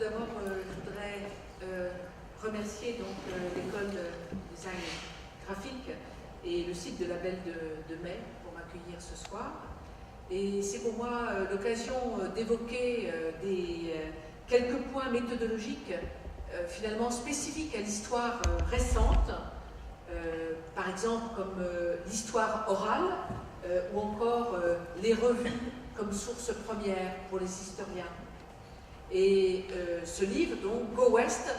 d'abord, je voudrais remercier l'école de design graphique et le site de la Belle de Mai pour m'accueillir ce soir. Et c'est pour moi l'occasion d'évoquer quelques points méthodologiques finalement spécifiques à l'histoire récente, par exemple comme l'histoire orale ou encore les revues comme source première pour les historiens. Et ce livre, donc, Go West,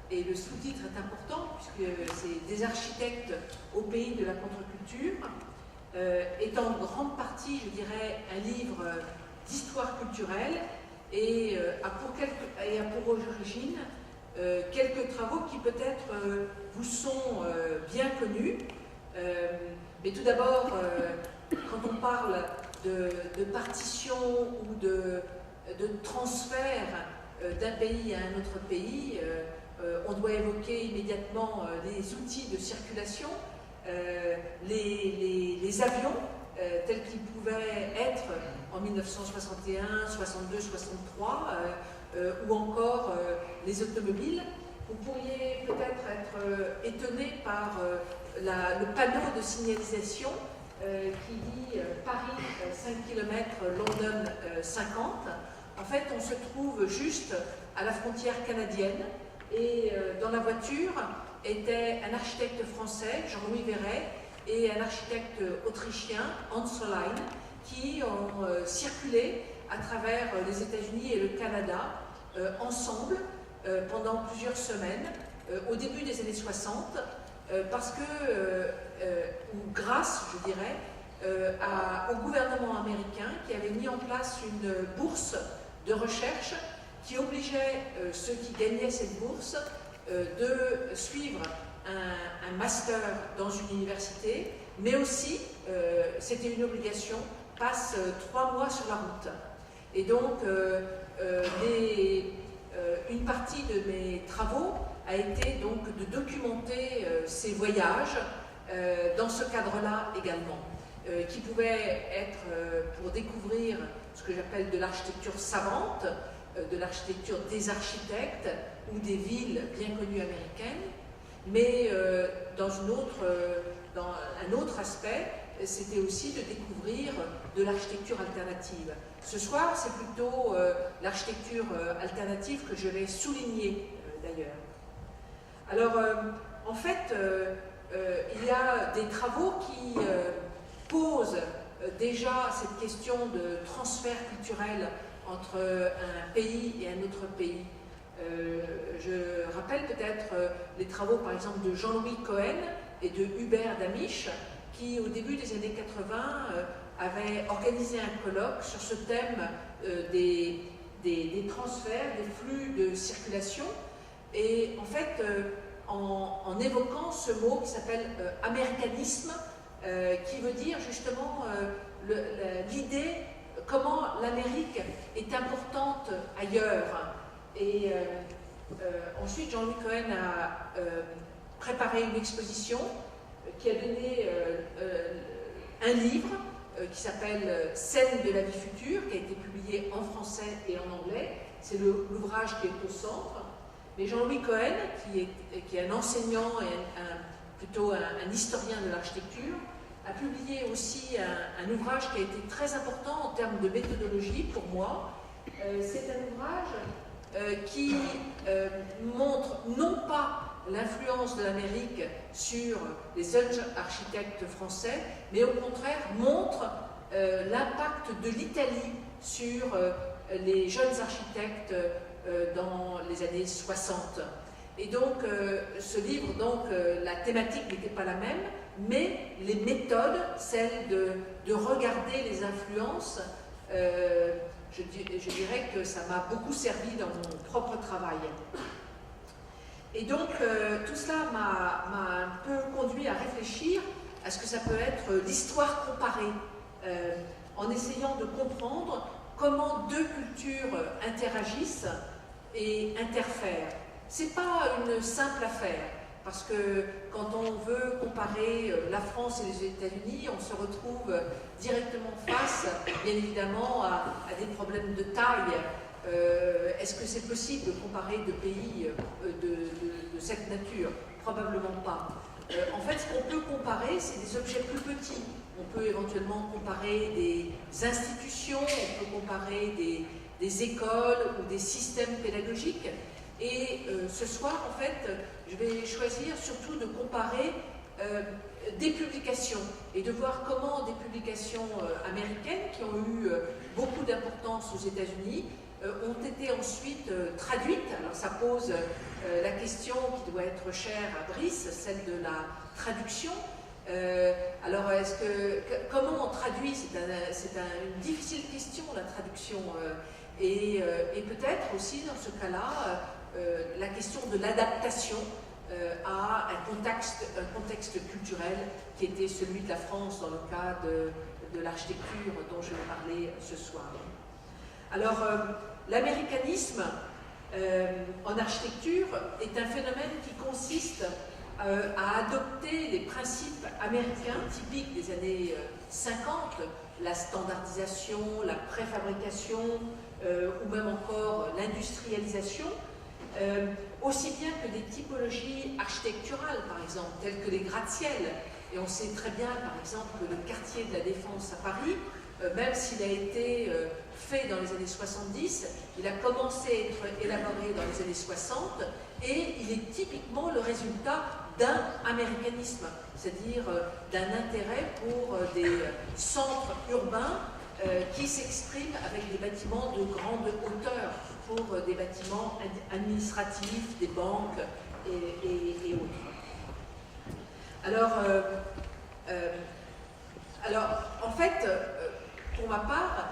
et le sous-titre est important puisque c'est des architectes au pays de la contre-culture, est en grande partie, je dirais, un livre d'histoire culturelle et a pour origine quelques travaux qui peut-être vous sont bien connus. Mais tout d'abord, quand on parle de partition ou de transfert d'un pays à un autre pays, on doit évoquer immédiatement les outils de circulation, les avions tels qu'ils pouvaient être en 1961, 62, 63, ou encore les automobiles. Vous pourriez peut-être être étonné par le panneau de signalisation qui dit Paris 5 km, London 50. En fait, on se trouve juste à la frontière canadienne et dans la voiture était un architecte français, Jean-Louis Verret, et un architecte autrichien, Hans Solheim, qui ont circulé à travers les États-Unis et le Canada ensemble pendant plusieurs semaines au début des années 60 parce que, ou grâce, je dirais, au gouvernement américain qui avait mis en place une bourse de recherche qui obligeait ceux qui gagnaient cette bourse de suivre un master dans une université, mais aussi, c'était une obligation, passe 3 mois sur la route. Et donc, une partie de mes travaux a été donc de documenter ces voyages dans ce cadre-là également, qui pouvaient être pour découvrir ce que j'appelle de l'architecture savante, de l'architecture des architectes ou des villes bien connues américaines, mais dans un autre aspect, c'était aussi de découvrir de l'architecture alternative. Ce soir, c'est plutôt l'architecture alternative que je vais souligner d'ailleurs. Alors, en fait, il y a des travaux qui posent déjà cette question de transfert culturel entre un pays et un autre pays. Je rappelle peut-être les travaux par exemple de Jean-Louis Cohen et de Hubert Damisch qui au début des années 80 avaient organisé un colloque sur ce thème des transferts, des flux de circulation et en fait en évoquant ce mot qui s'appelle américanisme qui veut dire justement l'idée comment l'Amérique est importante ailleurs. Et ensuite, Jean-Louis Cohen a préparé une exposition qui a donné un livre qui s'appelle Scènes de la vie future, qui a été publié en français et en anglais. C'est l'ouvrage qui est au centre. Mais Jean-Louis Cohen, qui est un enseignant et plutôt un historien de l'architecture, a publié aussi un ouvrage qui a été très important en termes de méthodologie pour moi. C'est un ouvrage qui montre non pas l'influence de l'Amérique sur les jeunes architectes français, mais au contraire montre l'impact de l'Italie sur les jeunes architectes dans les années 60. Et donc, ce livre, la thématique n'était pas la même, mais les méthodes, celles de regarder les influences, je dirais que ça m'a beaucoup servi dans mon propre travail. Et donc, tout cela m'a un peu conduit à réfléchir à ce que ça peut être l'histoire comparée, en essayant de comprendre comment deux cultures interagissent et interfèrent. Ce n'est pas une simple affaire, parce que quand on veut comparer la France et les États-Unis, on se retrouve directement face, bien évidemment, à des problèmes de taille Est-ce que c'est possible de comparer deux pays de cette nature? Probablement pas. En fait, ce qu'on peut comparer, c'est des objets plus petits. On peut éventuellement comparer des institutions, on peut comparer des écoles ou des systèmes pédagogiques. Et ce soir, en fait, je vais choisir surtout de comparer des publications et de voir comment des publications américaines qui ont eu beaucoup d'importance aux États-Unis ont été ensuite traduites. Alors ça pose la question qui doit être chère à Brice, celle de la traduction. Alors comment on traduit? C'est une difficile question, la traduction. Et peut-être aussi dans ce cas-là, la question de l'adaptation à un contexte culturel qui était celui de la France dans le cas de l'architecture dont je vais parler ce soir. Alors, l'américanisme en architecture est un phénomène qui consiste à adopter les principes américains typiques des années 50, la standardisation, la préfabrication ou même encore l'industrialisation, aussi bien que des typologies architecturales, par exemple, telles que les gratte-ciel. Et on sait très bien, par exemple, que le quartier de la Défense à Paris, même s'il a été fait dans les années 70, il a commencé à être élaboré dans les années 60, et il est typiquement le résultat d'un américanisme, c'est-à-dire d'un intérêt pour des centres urbains qui s'expriment avec des bâtiments de grande hauteur, pour des bâtiments administratifs, des banques et autres. Alors, en fait, pour ma part,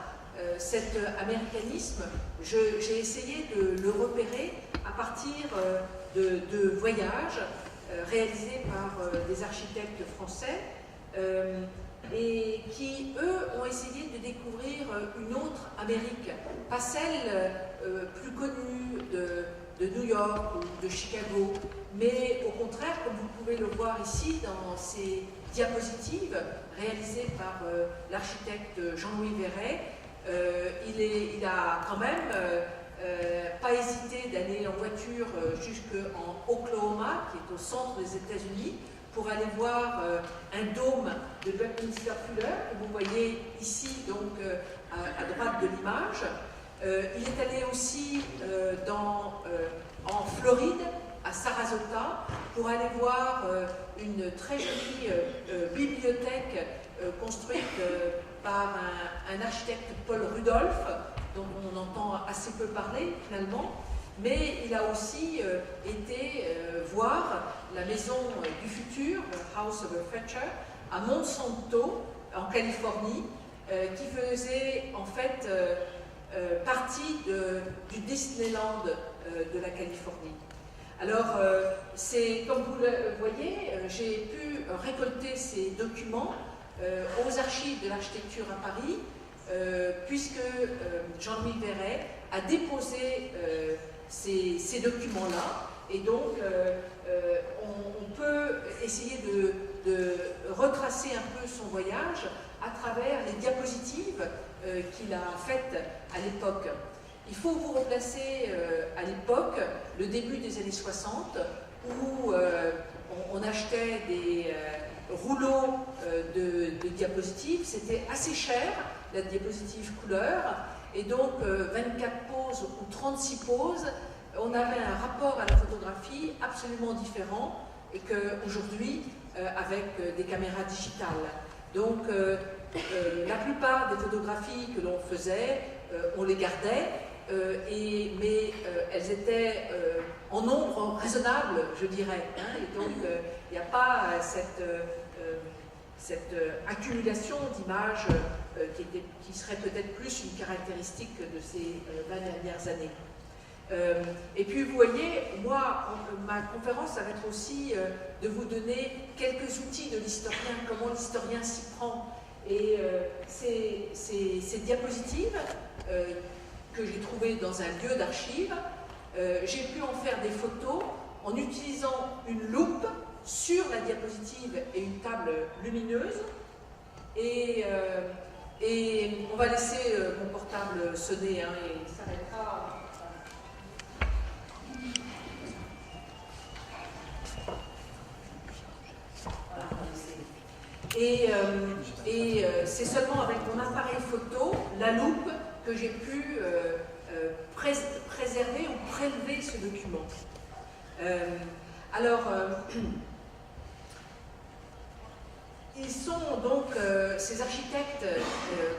cet américanisme, j'ai essayé de le repérer à partir de voyages réalisés par des architectes français et qui, eux, ont essayé de découvrir une autre Amérique, pas celle plus connue de New York ou de Chicago, mais au contraire, comme vous pouvez le voir ici dans ces diapositives réalisées par l'architecte Jean-Louis Verret, il a quand même pas hésité d'aller en voiture jusqu'en Oklahoma, qui est au centre des États-Unis, pour aller voir un dôme de Buckminster Fuller, que vous voyez ici, donc à droite de l'image. Il est allé aussi en Floride, à Sarasota, pour aller voir une très jolie bibliothèque construite par un architecte, Paul Rudolph, dont on entend assez peu parler finalement. Mais il a aussi été voir la maison du futur, House of the Future, à Monsanto, en Californie, qui faisait en fait partie du Disneyland de la Californie. Alors, comme vous le voyez, j'ai pu récolter ces documents aux archives de l'architecture à Paris, puisque Jean-Louis Verret a déposé ces documents-là, et donc on peut essayer de retracer un peu son voyage à travers les diapositives qu'il a faites à l'époque. Il faut vous replacer à l'époque, le début des années 60, où on achetait des rouleaux de diapositives. C'était assez cher, la diapositive couleur, et donc 24 poses ou 36 poses, on avait un rapport à la photographie absolument différent qu'aujourd'hui avec des caméras digitales. Donc la plupart des photographies que l'on faisait, on les gardait, mais elles étaient en nombre raisonnable, je dirais. Hein, et donc il n'y a pas cette accumulation d'images qui serait peut-être plus une caractéristique de ces 20 dernières années. Et puis vous voyez, moi, ma conférence, ça va être aussi de vous donner quelques outils de l'historien, comment l'historien s'y prend. Et ces diapositives que j'ai trouvées dans un lieu d'archives, j'ai pu en faire des photos en utilisant une loupe sur la diapositive et une table lumineuse. Et Et on va laisser mon portable sonner, hein, et il s'arrêtera. Voilà, on va laisser. Et c'est seulement avec mon appareil photo, la loupe, que j'ai pu préserver ou prélever ce document. Ils sont donc, ces architectes,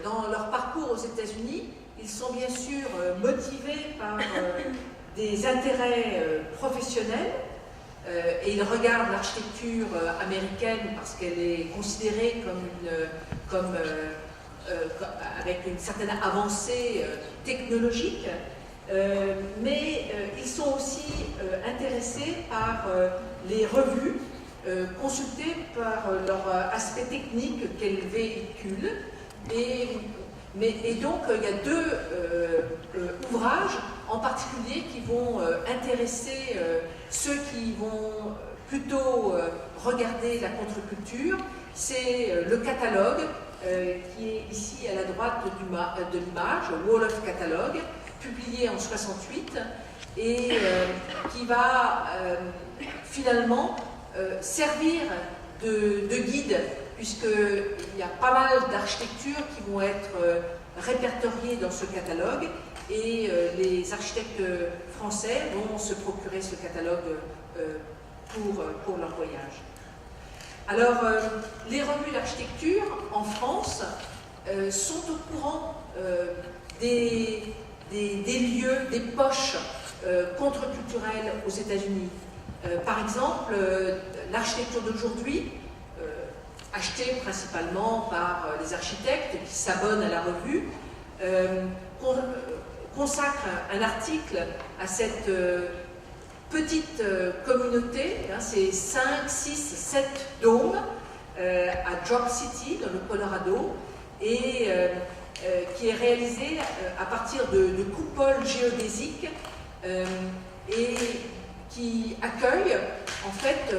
dans leur parcours aux États-Unis, ils sont bien sûr motivés par des intérêts professionnels, et ils regardent l'architecture américaine parce qu'elle est considérée avec une certaine avancée technologique, mais ils sont aussi intéressés par les revues, consultés par leur aspect technique qu'elles véhiculent. Et donc, il y a deux ouvrages en particulier qui vont intéresser ceux qui vont plutôt regarder la contre-culture. C'est le catalogue, qui est ici à la droite de l'image, Wall of Catalogue, publié en 1968, et qui va finalement servir de guide, puisqu'il y a pas mal d'architectures qui vont être répertoriées dans ce catalogue, et les architectes français vont se procurer ce catalogue pour leur voyage. Alors, les revues d'architecture en France sont au courant des lieux, des poches contre-culturelles aux États-Unis. Par exemple, l'architecture d'aujourd'hui, achetée principalement par les architectes qui s'abonnent à la revue, consacre un article à cette petite communauté, hein, c'est 5, 6, 7 dômes à Drop City, dans le Colorado, et qui est réalisé à partir de coupoles géodésiques et qui accueille en fait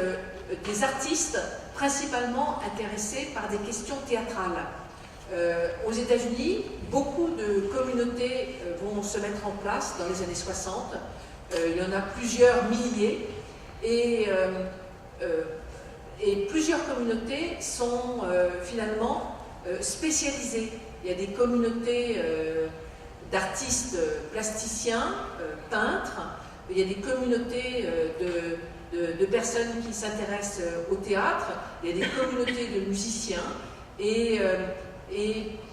des artistes principalement intéressés par des questions théâtrales. Aux États-Unis, beaucoup de communautés vont se mettre en place dans les années 60. Il y en a plusieurs milliers, et plusieurs communautés sont finalement spécialisées. Il y a des communautés d'artistes plasticiens, peintres, il y a des communautés de personnes qui s'intéressent au théâtre, il y a des communautés de musiciens, et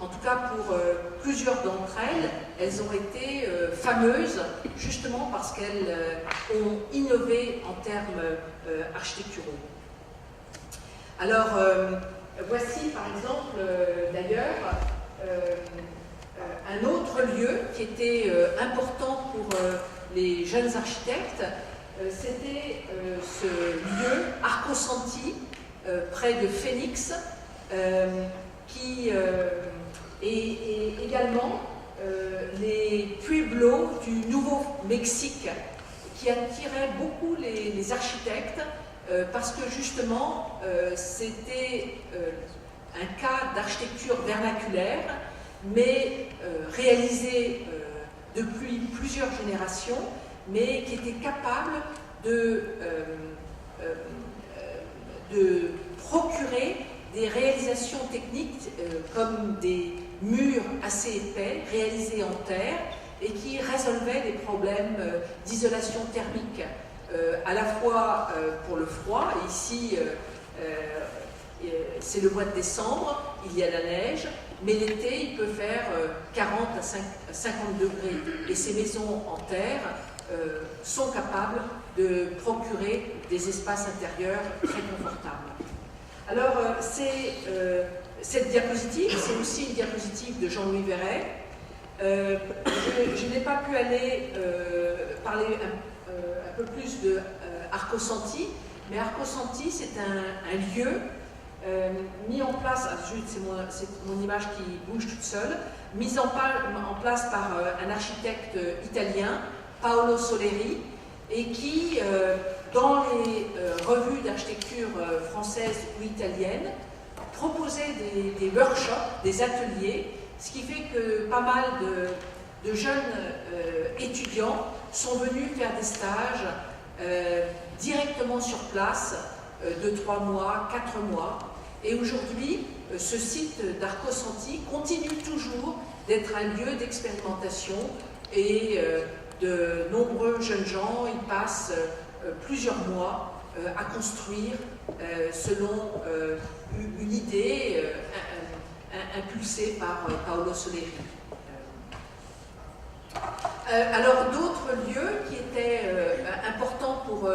en tout cas pour plusieurs d'entre elles, elles ont été fameuses justement parce qu'elles ont innové en termes architecturaux. Alors, voici par exemple d'ailleurs un autre lieu qui était important pour les jeunes architectes. C'était ce lieu, Arcosanti, près de Phoenix, qui est également les pueblos du Nouveau-Mexique, qui attiraient beaucoup les architectes parce que justement c'était un cas d'architecture vernaculaire, mais réalisé depuis plusieurs générations, mais qui était capable de procurer des réalisations techniques comme des murs assez épais réalisés en terre et qui résolvaient des problèmes d'isolation thermique, à la fois pour le froid, et ici c'est le mois de décembre, il y a la neige, mais l'été il peut faire 40 à 50 degrés, et ces maisons en terre sont capables de procurer des espaces intérieurs très confortables. Alors, cette diapositive, c'est aussi une diapositive de Jean-Louis Verret. Je n'ai pas pu aller parler un peu plus de Arcosanti, mais Arcosanti, c'est un lieu mis en place, c'est mon image qui bouge toute seule, mis en place par un architecte italien, Paolo Soleri, et qui, dans les revues d'architecture françaises ou italiennes, proposait des workshops, des ateliers Ce qui fait que pas mal de jeunes étudiants sont venus faire des stages directement sur place de 3 mois, 4 mois. Et aujourd'hui, ce site d'Arcos Antilles continue toujours d'être un lieu d'expérimentation et de nombreux jeunes gens y passent plusieurs mois à construire selon une idée impulsée par Paolo Soleri. Alors d'autres lieux qui étaient importants pour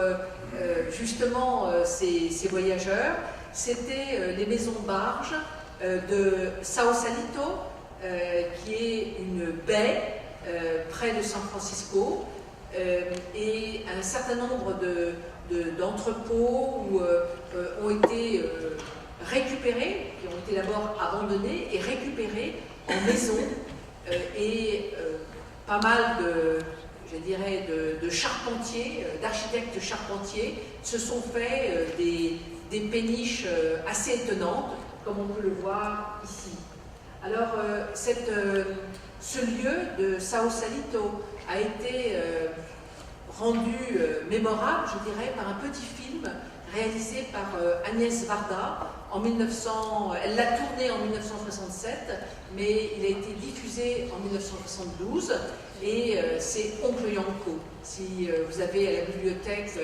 justement ces voyageurs, c'était les maisons barges de Sausalito, qui est une baie près de San Francisco, et un certain nombre d'entrepôts ont été récupérés, qui ont été d'abord abandonnés et récupérés en maisons, et pas mal de charpentiers, d'architectes charpentiers se sont fait des péniches assez étonnantes, comme on peut le voir ici. Alors, ce lieu de Sausalito a été rendu mémorable, je dirais, par un petit film réalisé par Agnès Varda en 1900. Elle l'a tourné en 1967, mais il a été diffusé en 1972, et c'est Oncle Yanko. Si vous avez à la bibliothèque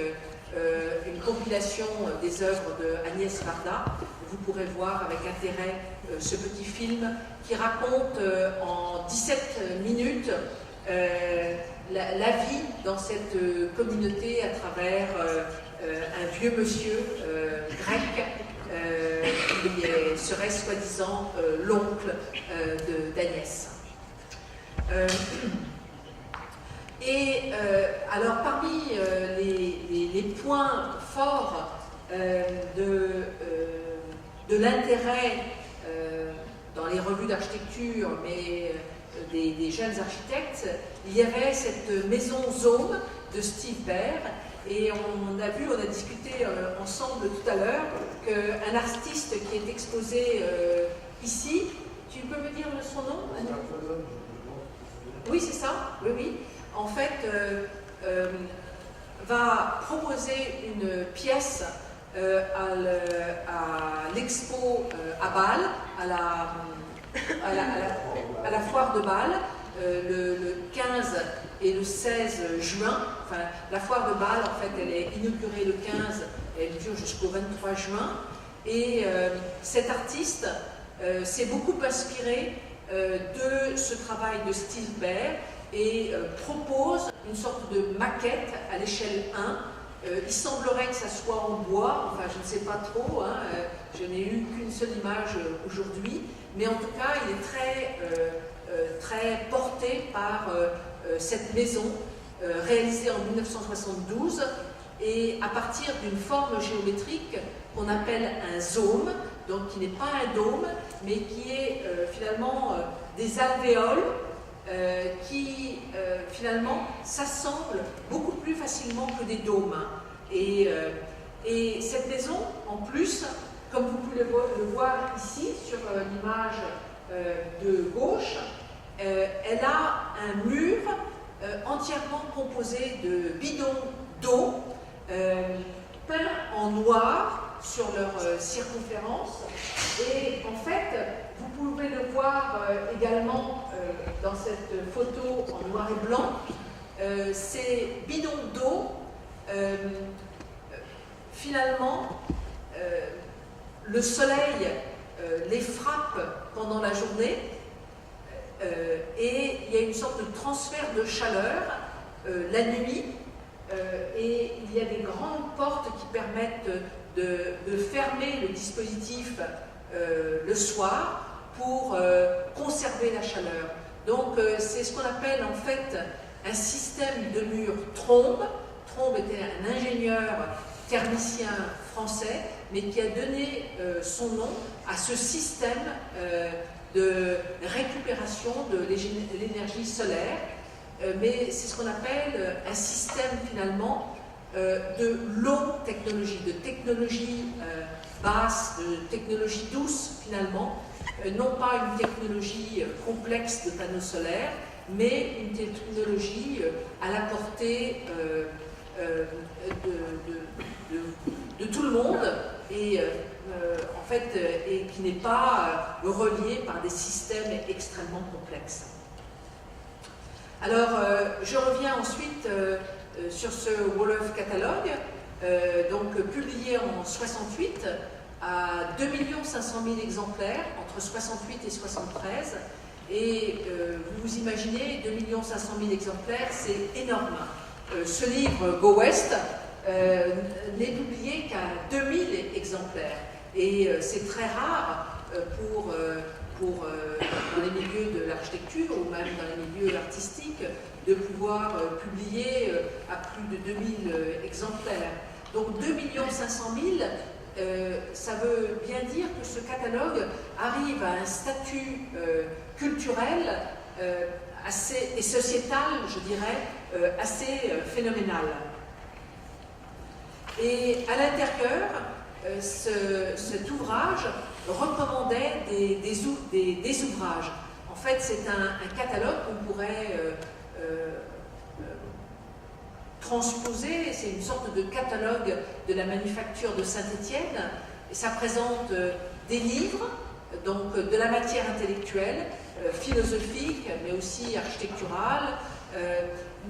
une compilation des œuvres de Agnès Varda, vous pourrez voir avec intérêt ce petit film qui raconte en 17 minutes la vie dans cette communauté à travers un vieux monsieur grec qui serait soi-disant l'oncle d'Agnès. Alors parmi les points forts de l'intérêt dans les revues d'architecture, mais des jeunes architectes, il y avait cette maison Zohm de Steve Baer, et on a discuté ensemble tout à l'heure qu'un artiste qui est exposé ici, tu peux me dire son nom? Oui, c'est ça, oui. En fait, va proposer une pièce à l'expo à Bâle, à la foire de Bâle, le 15 et le 16 juin. Enfin, la foire de Bâle, en fait, elle est inaugurée le 15 et elle dure jusqu'au 23 juin. Et cet artiste s'est beaucoup inspiré de ce travail de Steve Baer et propose une sorte de maquette à l'échelle 1. Il semblerait que ça soit en bois, enfin je ne sais pas trop, hein, je n'ai eu qu'une seule image aujourd'hui, mais en tout cas il est très porté par cette maison réalisée en 1972, et à partir d'une forme géométrique qu'on appelle un zôme, donc qui n'est pas un dôme, mais qui est finalement des alvéoles qui finalement s'assemblent beaucoup plus facilement que des dômes. Et cette maison, en plus, comme vous pouvez le voir ici sur l'image de gauche, elle a un mur entièrement composé de bidons d'eau peints en noir sur leur circonférence. Et en fait, vous pouvez le voir également dans cette photo en noir et blanc. Ces bidons d'eau, finalement, le soleil les frappe pendant la journée, et il y a une sorte de transfert de chaleur la nuit, et il y a des grandes portes qui permettent de fermer le dispositif le soir pour conserver la chaleur. Donc c'est ce qu'on appelle en fait un système de mur Trombe. Trombe était un ingénieur thermicien français, mais qui a donné son nom à ce système de récupération de l'énergie solaire. Mais c'est ce qu'on appelle un système finalement de low technologie, de technologie basse, de technologie douce finalement, non pas une technologie complexe de panneaux solaires, mais une technologie à la portée de tout le monde et en fait et qui n'est pas reliée par des systèmes extrêmement complexes. Alors je reviens ensuite sur ce Wolof catalogue, donc publié en 68 à 2 500 000 exemplaires entre 68 et 73. Et vous imaginez, 2 500 000 exemplaires, c'est énorme. Ce livre, Go West, n'est publié qu'à 2000 exemplaires. Et c'est très rare dans les milieux de l'architecture ou même dans les milieux artistiques de pouvoir publier à plus de 2000 exemplaires. Donc 2 500 000, ça veut bien dire que ce catalogue arrive à un statut culturel et sociétal, je dirais, assez phénoménal. Et à l'intérieur, cet ouvrage recommandait des ouvrages. En fait, c'est un catalogue qu'on pourrait transposer, c'est une sorte de catalogue de la manufacture de Saint-Étienne. Ça présente des livres, donc de la matière intellectuelle, philosophique, mais aussi architecturale,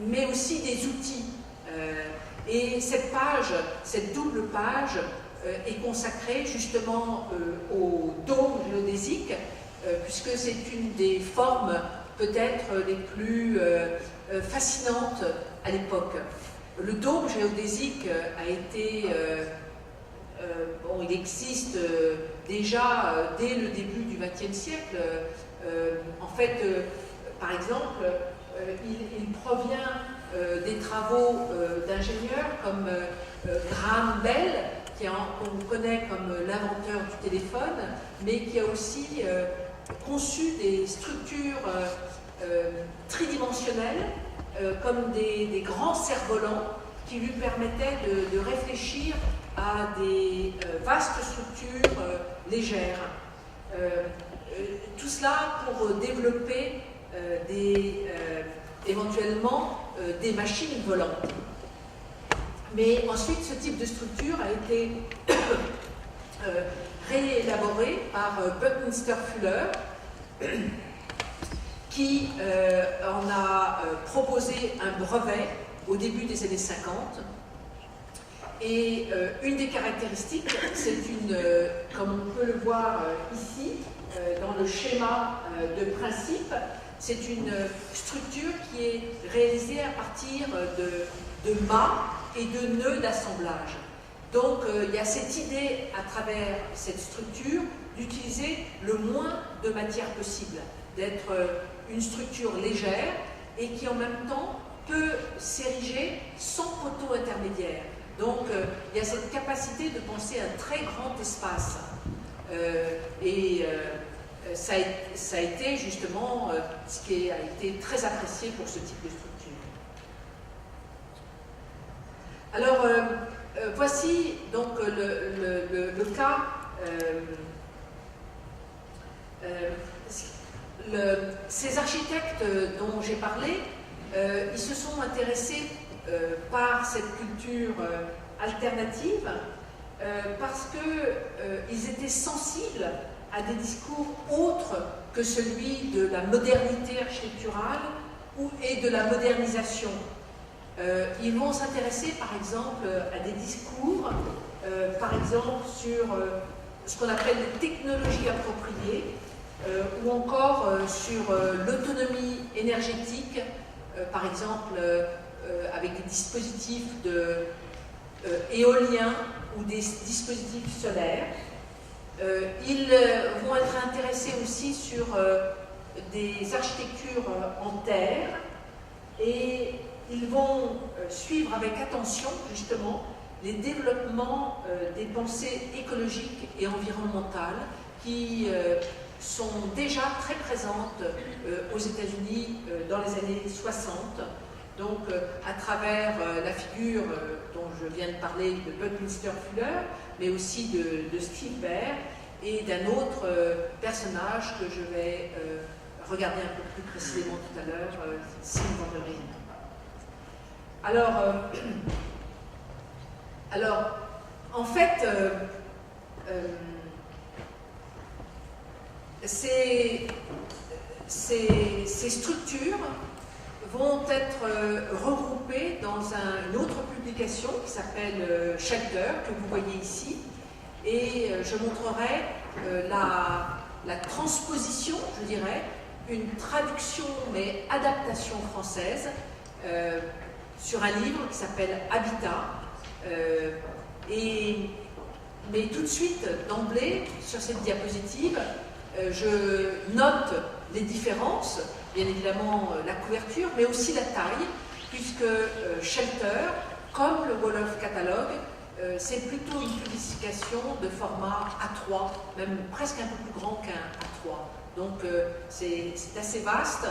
mais aussi des outils. Et cette double page est consacrée justement au dôme géodésique, puisque c'est une des formes peut-être les plus fascinantes à l'époque. Le dôme géodésique a été... il existe déjà dès le début du XXe siècle. En fait, par exemple, il provient des travaux d'ingénieurs comme Graham Bell, qu'on connaît comme l'inventeur du téléphone, mais qui a aussi conçu des structures tridimensionnelles comme des grands cerfs-volants qui lui permettaient de réfléchir à des vastes structures légères. Tout cela pour développer éventuellement des machines volantes. Mais ensuite, ce type de structure a été réélaboré par Buckminster Fuller, qui en a proposé un brevet au début des années 50. Et une des caractéristiques, c'est comme on peut le voir ici, dans le schéma de principe, c'est une structure qui est réalisée à partir de mâts et de nœuds d'assemblage. Donc il y a cette idée à travers cette structure d'utiliser le moins de matière possible, d'être une structure légère et qui en même temps peut s'ériger sans poteau intermédiaire. Donc il y a cette capacité de penser un très grand espace. Ça a été justement ce qui a été très apprécié pour ce type de structure. Alors, voici donc le cas. Ces architectes dont j'ai parlé, ils se sont intéressés par cette culture alternative parce qu'ils étaient sensibles à des discours autres que celui de la modernité architecturale et de la modernisation. Ils vont s'intéresser par exemple à des discours, par exemple sur ce qu'on appelle les technologies appropriées, ou encore sur l'autonomie énergétique, par exemple avec des dispositifs éoliens ou des dispositifs solaires. Ils vont être intéressés aussi sur des architectures en terre et ils vont suivre avec attention justement les développements des pensées écologiques et environnementales qui sont déjà très présentes aux États-Unis dans les années 60 Donc, à travers la figure dont je viens de parler de Buckminster Fuller, mais aussi de Steve Bear et d'un autre personnage que je vais regarder un peu plus précisément tout à l'heure, Sim van der Rijn. Alors, en fait, ces structures vont être regroupées dans une autre publication qui s'appelle Shelter, que vous voyez ici, et je montrerai la transposition, je dirais, une traduction mais adaptation française sur un livre qui s'appelle Habitat. Mais tout de suite, d'emblée, sur cette diapositive, je note les différences, bien évidemment la couverture, mais aussi la taille, puisque Shelter, comme le Wolof Catalogue, c'est plutôt une publication de format A3, même presque un peu plus grand qu'un A3. Donc c'est assez vaste.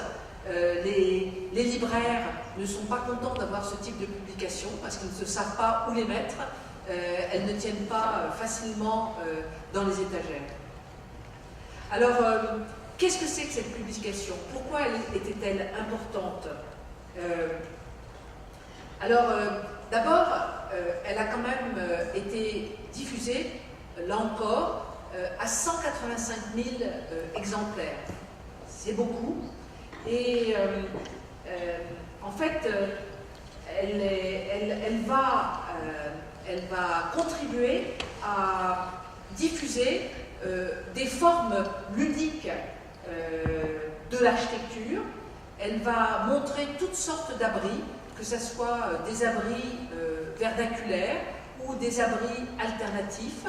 Les libraires ne sont pas contents d'avoir ce type de publication parce qu'ils ne savent pas où les mettre. Elles ne tiennent pas facilement dans les étagères. Alors, qu'est-ce que c'est que cette publication? Pourquoi était-elle importante? D'abord, elle a quand même été diffusée, là encore, à 185 000 exemplaires. C'est beaucoup. Et en fait, elle va contribuer à diffuser des formes ludiques de l'architecture. Elle va montrer toutes sortes d'abris, que ce soit des abris vernaculaires ou des abris alternatifs.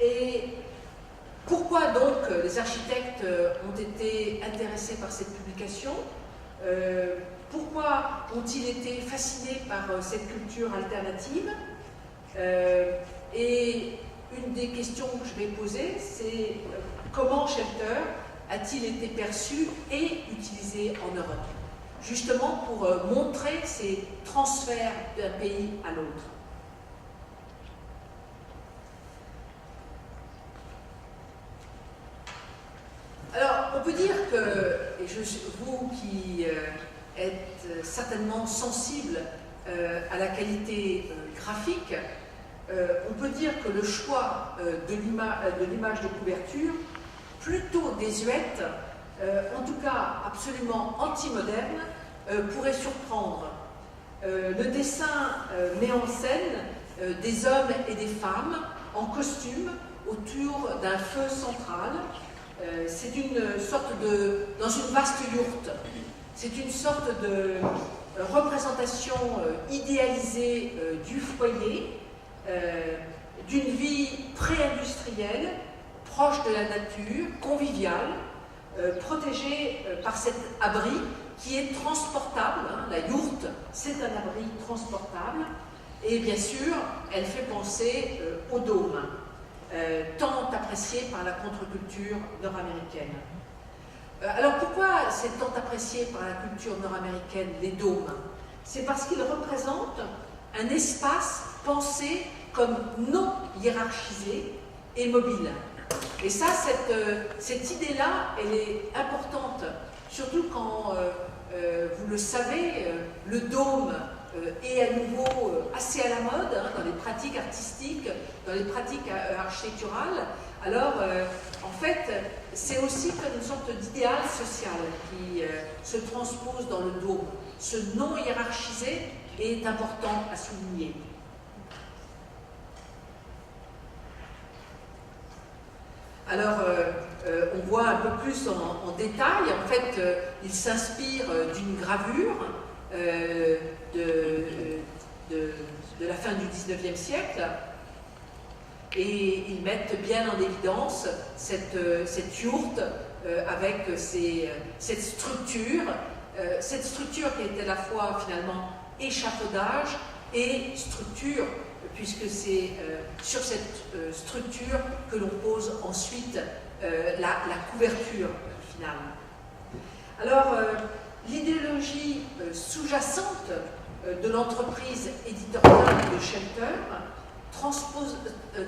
Et pourquoi donc les architectes ont été intéressés par cette publication? Pourquoi ont-ils été fascinés par cette culture alternative? Et une des questions que je vais poser, c'est comment Shelter a-t-il été perçu et utilisé en Europe? Justement pour montrer ces transferts d'un pays à l'autre. Alors, on peut dire que, et vous qui êtes certainement sensible à la qualité graphique, on peut dire que le choix de l'image de couverture, plutôt désuète, en tout cas absolument anti-moderne, pourrait surprendre. Le dessin met en scène des hommes et des femmes en costume autour d'un feu central. C'est une sorte dans une vaste yourte, c'est une sorte de représentation idéalisée du foyer, d'une vie pré-industrielle, proche de la nature, conviviale, protégée par cet abri qui est transportable. La yourte, c'est un abri transportable, et bien sûr, elle fait penser au dôme. Tant apprécié par la contre-culture nord-américaine. Alors pourquoi c'est tant apprécié par la culture nord-américaine, les dômes? C'est parce qu'ils représentent un espace pensé comme non hiérarchisé et mobile. Et ça, cette idée-là, elle est importante, surtout quand, vous le savez, le dôme est à nouveau assez à la mode dans les pratiques artistiques, dans les pratiques architecturales. Alors, en fait, c'est aussi comme une sorte d'idéal social qui se transpose dans le dôme. Ce non hiérarchisé est important à souligner. Alors, on voit un peu plus en détail. En fait, il s'inspire d'une gravure de la fin du XIXe siècle, et ils mettent bien en évidence cette yourte avec cette structure qui est à la fois finalement échafaudage et structure, puisque c'est sur cette structure que l'on pose ensuite la couverture finale. Alors, l'idéologie sous-jacente de l'entreprise éditoriale de Shelter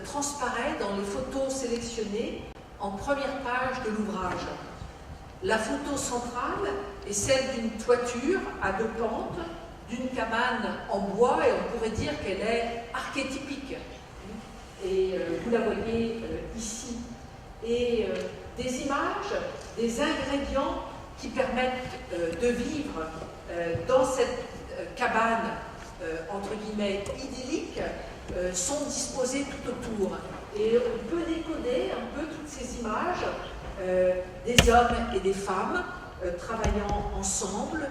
transparaît dans les photos sélectionnées en première page de l'ouvrage. La photo centrale est celle d'une toiture à 2 pentes, d'une cabane en bois, et on pourrait dire qu'elle est archétypique. Et vous la voyez ici. Et des images, des ingrédients qui permettent de vivre dans cette cabane, entre guillemets, idyllique, sont disposés tout autour. Et on peut décoder un peu toutes ces images des hommes et des femmes travaillant ensemble,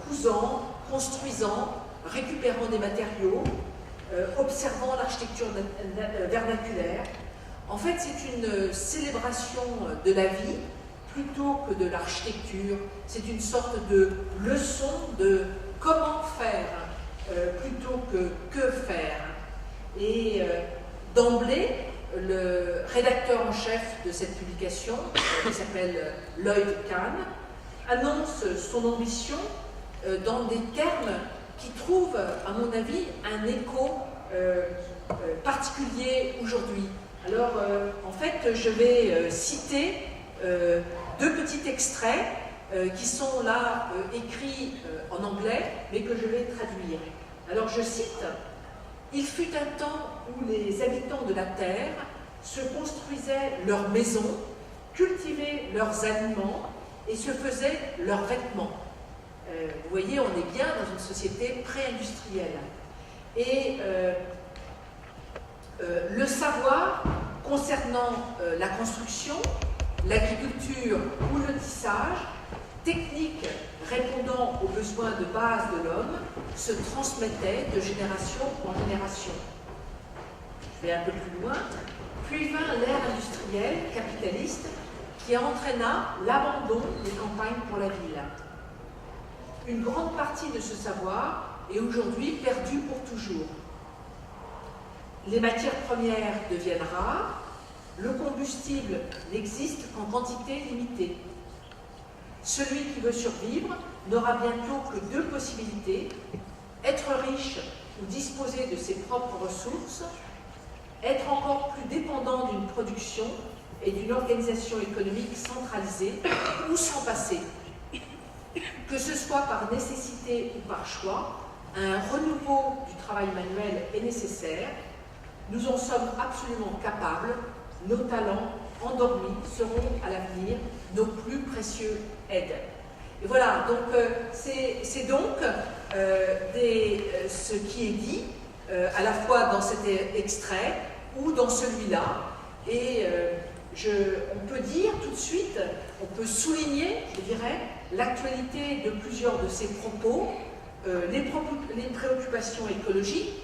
cousant, construisant, récupérant des matériaux, observant l'architecture vernaculaire. En fait, c'est une célébration de la vie plutôt que de l'architecture. C'est une sorte de leçon de comment faire plutôt que faire. Et d'emblée, le rédacteur en chef de cette publication, qui s'appelle Lloyd Kahn, annonce son ambition dans des termes qui trouvent, à mon avis, un écho particulier aujourd'hui. Alors, en fait, je vais citer 2 petits extraits qui sont là écrits en anglais, mais que je vais traduire. Alors, je cite: « Il fut un temps où les habitants de la terre se construisaient leurs maisons, cultivaient leurs aliments et se faisaient leurs vêtements. » Vous voyez, on est bien dans une société pré-industrielle. Et le savoir concernant la construction, l'agriculture ou le tissage, techniques répondant aux besoins de base de l'homme, se transmettait de génération en génération. Je vais un peu plus loin. Puis vint l'ère industrielle capitaliste qui entraîna l'abandon des campagnes pour la ville. Une grande partie de ce savoir est aujourd'hui perdue pour toujours. Les matières premières deviennent rares, le combustible n'existe qu'en quantité limitée. Celui qui veut survivre n'aura bientôt que 2 possibilités: être riche ou disposer de ses propres ressources, être encore plus dépendant d'une production et d'une organisation économique centralisée, ou s'en passer. Que ce soit par nécessité ou par choix, un renouveau du travail manuel est nécessaire. Nous en sommes absolument capables. Nos talents endormis seront à l'avenir nos plus précieux aides. Et voilà, donc c'est donc ce qui est dit à la fois dans cet extrait ou dans celui-là. Et on peut dire tout de suite, on peut souligner, je dirais, l'actualité de plusieurs de ces propos, les préoccupations écologiques,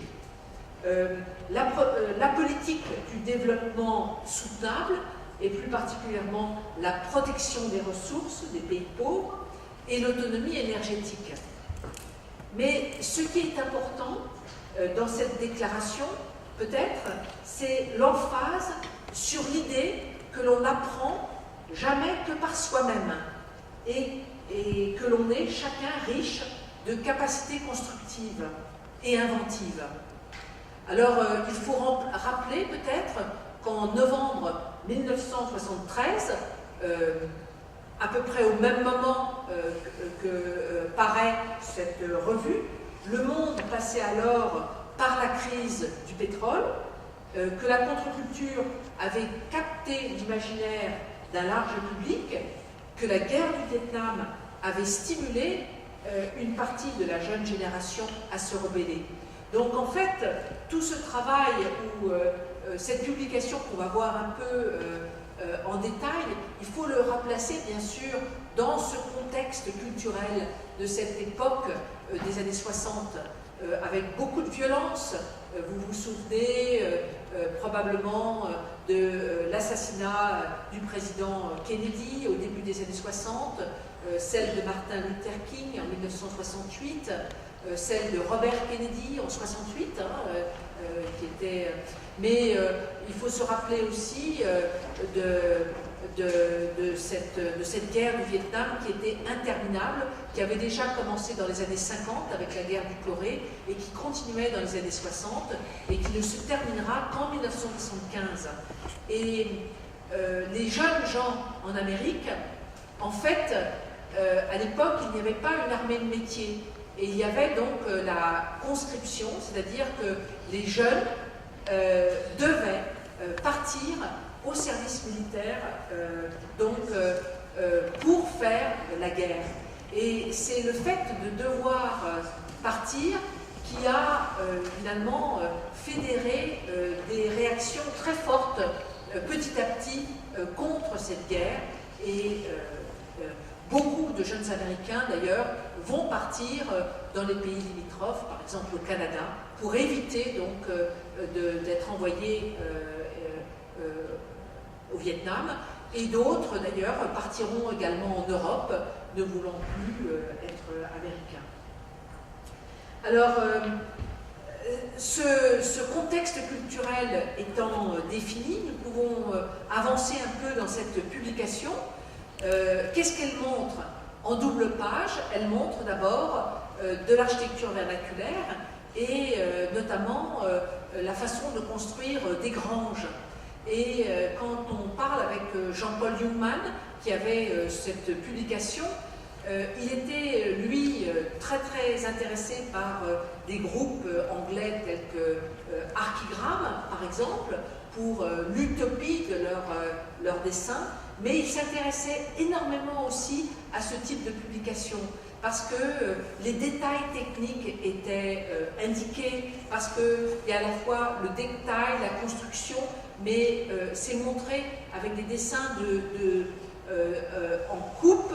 la politique du développement soutenable et plus particulièrement la protection des ressources des pays pauvres et l'autonomie énergétique. Mais ce qui est important dans cette déclaration, peut-être, c'est l'emphase sur l'idée que l'on n'apprend jamais que par soi-même et que l'on est chacun riche de capacités constructives et inventives. Alors, il faut rappeler peut-être qu'en novembre 1973, à peu près au même moment que paraît cette revue, le monde passait alors par la crise du pétrole, que la contre-culture avait capté l'imaginaire d'un large public, que la guerre du Vietnam avait stimulé une partie de la jeune génération à se rebeller. Donc en fait, tout ce travail ou cette publication qu'on va voir un peu en détail, il faut le replacer bien sûr dans ce contexte culturel de cette époque des années 60, avec beaucoup de violence. Vous vous souvenez probablement de l'assassinat du président Kennedy au début des années 60, celle de Martin Luther King en 1968, celle de Robert Kennedy en 68, qui était... Mais il faut se rappeler aussi de cette guerre du Vietnam qui était interminable, qui avait déjà commencé dans les années 50 avec la guerre du Corée et qui continuait dans les années 60 et qui ne se terminera qu'en 1975. Et les jeunes gens en Amérique, en fait, à l'époque, il n'y avait pas une armée de métier. Et il y avait donc la conscription, c'est-à-dire que les jeunes devaient partir au service militaire pour faire la guerre. Et c'est le fait de devoir partir qui a finalement fédéré des réactions très fortes petit à petit contre cette guerre. Et beaucoup de jeunes Américains, d'ailleurs, vont partir dans les pays limitrophes, par exemple au Canada, pour éviter donc d'être envoyés au Vietnam. Et d'autres, d'ailleurs, partiront également en Europe, ne voulant plus être américains. Alors, ce contexte culturel étant défini, nous pouvons avancer un peu dans cette publication. Qu'est-ce qu'elle montre? En double page, elle montre d'abord de l'architecture vernaculaire et notamment la façon de construire des granges. Et quand on parle avec Jean-Paul Jungmann, qui avait cette publication, il était, lui, très intéressé par des groupes anglais tels que Archigram, par exemple, pour l'utopie de leur dessin, mais il s'intéressait énormément aussi à ce type de publication, parce que les détails techniques étaient indiqués, parce qu'il y a à la fois le détail, la construction, mais c'est montré avec des dessins en coupe,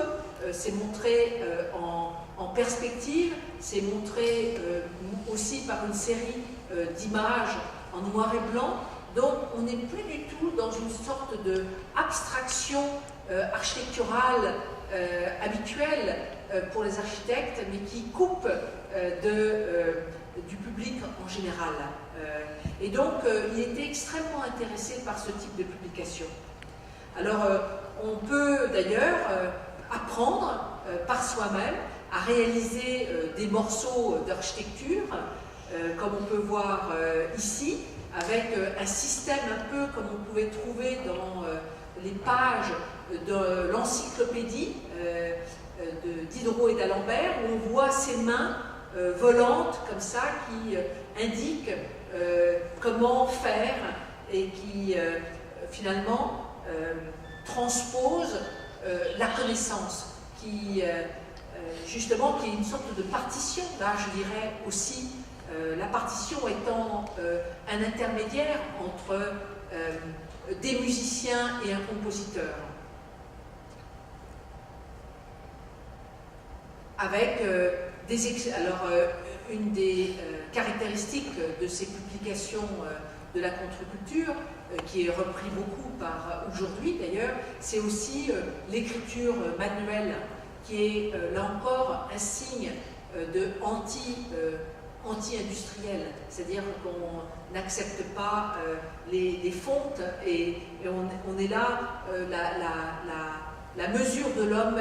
c'est montré en perspective, c'est montré aussi par une série d'images en noir et blanc. Donc on n'est plus du tout dans une sorte d'abstraction architecturale habituelle pour les architectes, mais qui coupe du public en général. Et donc il était extrêmement intéressé par ce type de publication. Alors on peut d'ailleurs apprendre par soi-même à réaliser des morceaux d'architecture, comme on peut voir ici, avec un système un peu comme on pouvait trouver dans les pages de l'encyclopédie Diderot et d'Alembert, où on voit ces mains volantes comme ça qui indiquent comment faire et qui finalement transposent la connaissance, justement qui est une sorte de partition, là je dirais aussi. La partition étant un intermédiaire entre des musiciens et un compositeur. Avec une des caractéristiques de ces publications de la contre-culture, qui est repris beaucoup par aujourd'hui d'ailleurs, c'est aussi l'écriture manuelle, qui est là encore un signe de anti-industriel, c'est-à-dire qu'on n'accepte pas les fontes et on est là, la mesure de l'homme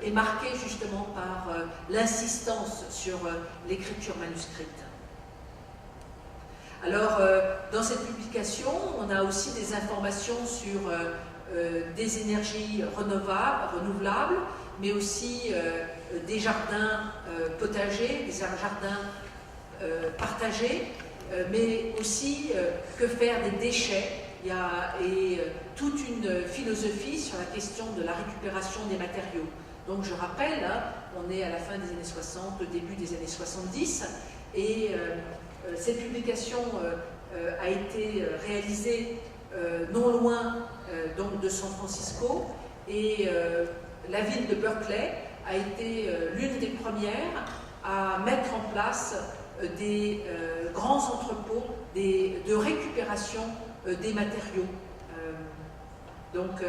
est marquée justement par l'insistance sur l'écriture manuscrite. Alors, dans cette publication, on a aussi des informations sur des énergies renouvelables, mais aussi des jardins potagers, des jardins partagés, mais aussi que faire des déchets. Il y a toute une philosophie sur la question de la récupération des matériaux. Donc je rappelle, hein, on est à la fin des années 60, au début des années 70, et cette publication a été réalisée non loin donc de San Francisco, et la ville de Berkeley a été l'une des premières à mettre en place des grands entrepôts de récupération des matériaux. Donc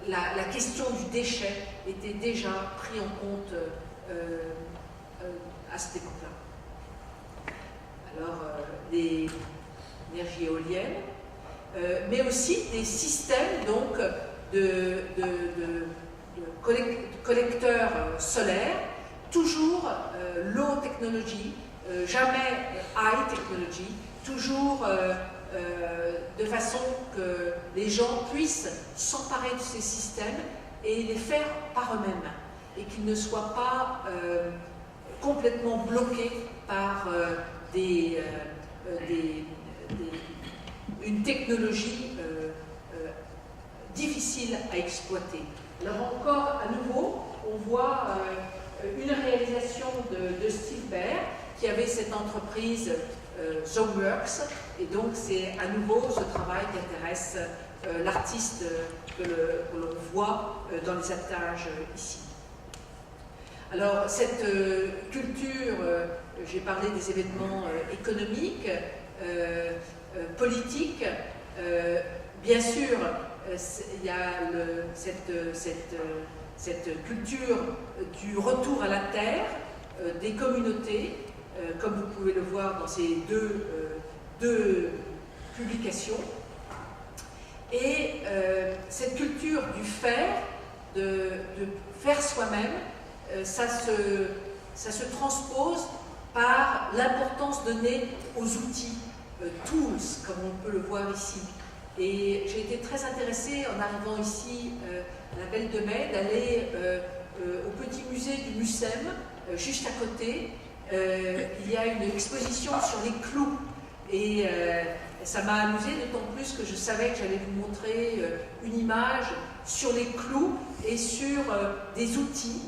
la question du déchet était déjà prise en compte à cette époque-là. Alors, les énergies éoliennes, mais aussi des systèmes donc, de collecteurs solaires, toujours low technology, jamais high technology, toujours de façon que les gens puissent s'emparer de ces systèmes et les faire par eux-mêmes, et qu'ils ne soient pas complètement bloqués par une technologie difficile à exploiter. Alors encore, à nouveau, on voit une réalisation de Steve Baer, qui avait cette entreprise Zoneworks, et donc c'est à nouveau ce travail qui intéresse l'artiste que l'on voit dans les attaches ici. Alors cette culture, j'ai parlé des événements économiques, politiques, bien sûr, il y a cette culture du retour à la terre, des communautés, comme vous pouvez le voir dans ces deux publications. Et cette culture du faire, de faire soi-même, ça se transpose par l'importance donnée aux outils, tools, comme on peut le voir ici. Et j'ai été très intéressée, en arrivant ici à la Belle de Mai, d'aller au petit musée du MUSEM, juste à côté. Il y a une exposition sur les clous. Et ça m'a amusée, d'autant plus que je savais que j'allais vous montrer une image sur les clous et sur des outils.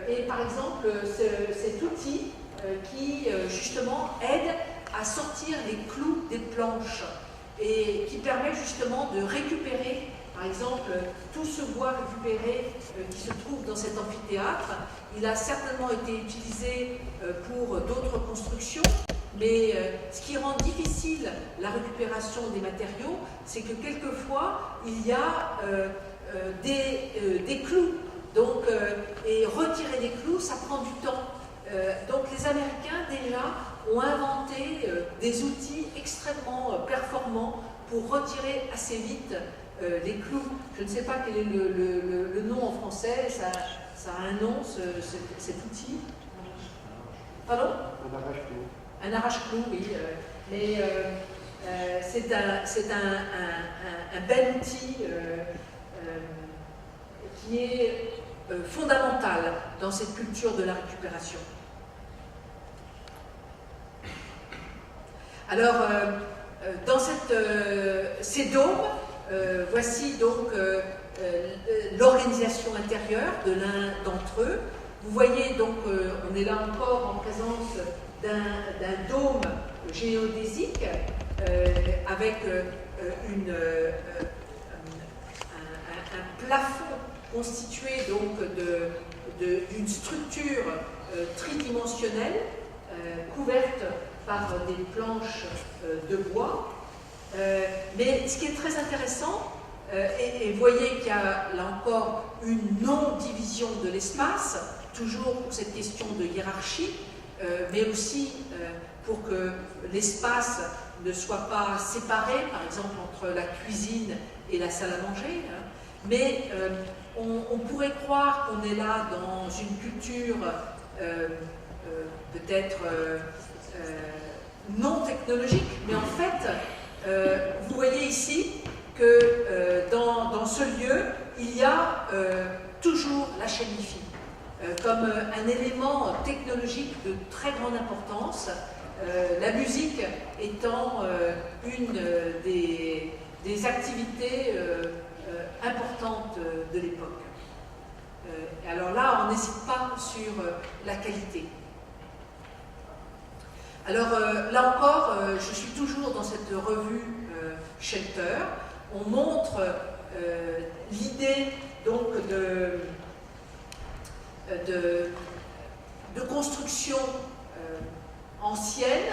Et par exemple, cet outil qui justement aide à sortir les clous des planches et qui permet justement de récupérer, par exemple, tout ce bois récupéré qui se trouve dans cet amphithéâtre. Il a certainement été utilisé pour d'autres constructions, mais ce qui rend difficile la récupération des matériaux, c'est que quelquefois, il y a des clous. Donc, et retirer des clous, ça prend du temps. Donc les Américains déjà ont inventé des outils extrêmement performants pour retirer assez vite les clous. Je ne sais pas quel est le nom en français, ça a un nom cet outil. Pardon? Un arrache-clou. Un arrache-clou, oui. Mais c'est un bel outil qui est fondamental dans cette culture de la récupération. Alors, dans ces dômes, voici donc l'organisation intérieure de l'un d'entre eux. Vous voyez donc, on est là encore en présence d'un dôme géodésique avec un plafond constitué donc d'une structure tridimensionnelle couverte par des planches de bois. Mais ce qui est très intéressant, et vous voyez qu'il y a là encore une non-division de l'espace, toujours pour cette question de hiérarchie, mais aussi pour que l'espace ne soit pas séparé, par exemple entre la cuisine et la salle à manger, hein. Mais on pourrait croire qu'on est là dans une culture peut-être non technologique, mais en fait, vous voyez ici que dans ce lieu, il y a toujours la chaîne hi-fi comme un élément technologique de très grande importance, la musique étant une des activités importantes de l'époque. Alors là, on n'hésite pas sur la qualité. Alors là encore, je suis toujours dans cette revue Shelter. On montre l'idée donc de construction ancienne,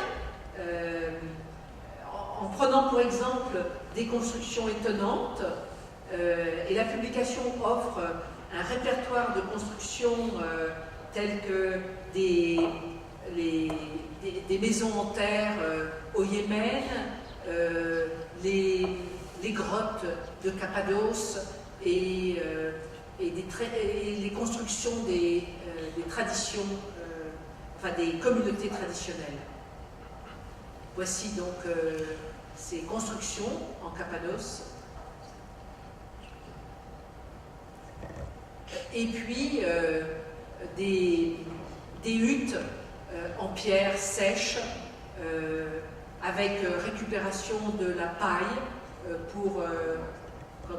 en prenant pour exemple des constructions étonnantes, et la publication offre un répertoire de constructions telles que des maisons en terre au Yémen, les grottes de Cappadoce et les constructions des traditions, enfin des communautés traditionnelles. Voici donc ces constructions en Cappadoce. Et puis des huttes en pierre sèche avec récupération de la paille comme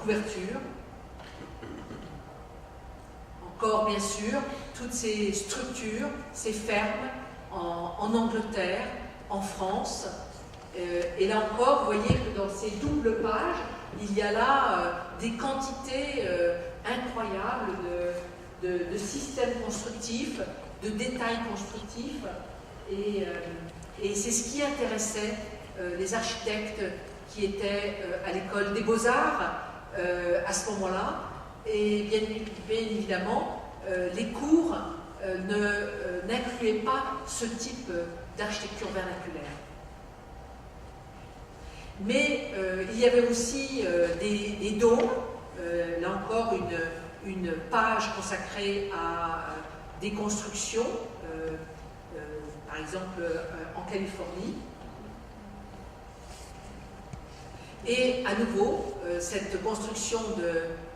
couverture. Encore bien sûr toutes ces structures, ces fermes en Angleterre, en France. Et là encore, vous voyez que dans ces doubles pages, il y a là des quantités incroyables de systèmes constructifs, de détails constructifs. Et c'est ce qui intéressait les architectes qui étaient à l'école des Beaux-Arts à ce moment-là. Et bien évidemment, les cours n'incluaient pas ce type d'architecture vernaculaire. Mais il y avait aussi des dômes, là encore une page consacrée à des constructions, par exemple en Californie. Et à nouveau, cette construction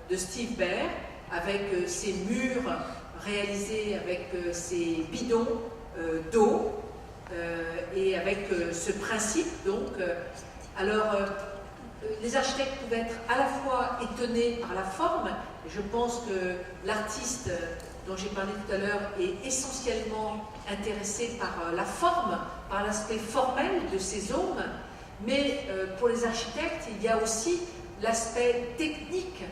de Steve Baer, avec ses murs réalisés avec ces bidons d'eau, et avec ce principe donc. Alors, les architectes pouvaient être à la fois étonnés par la forme, et je pense que l'artiste dont j'ai parlé tout à l'heure est essentiellement intéressé par la forme, par l'aspect formel de ces hommes, mais pour les architectes, il y a aussi l'aspect technique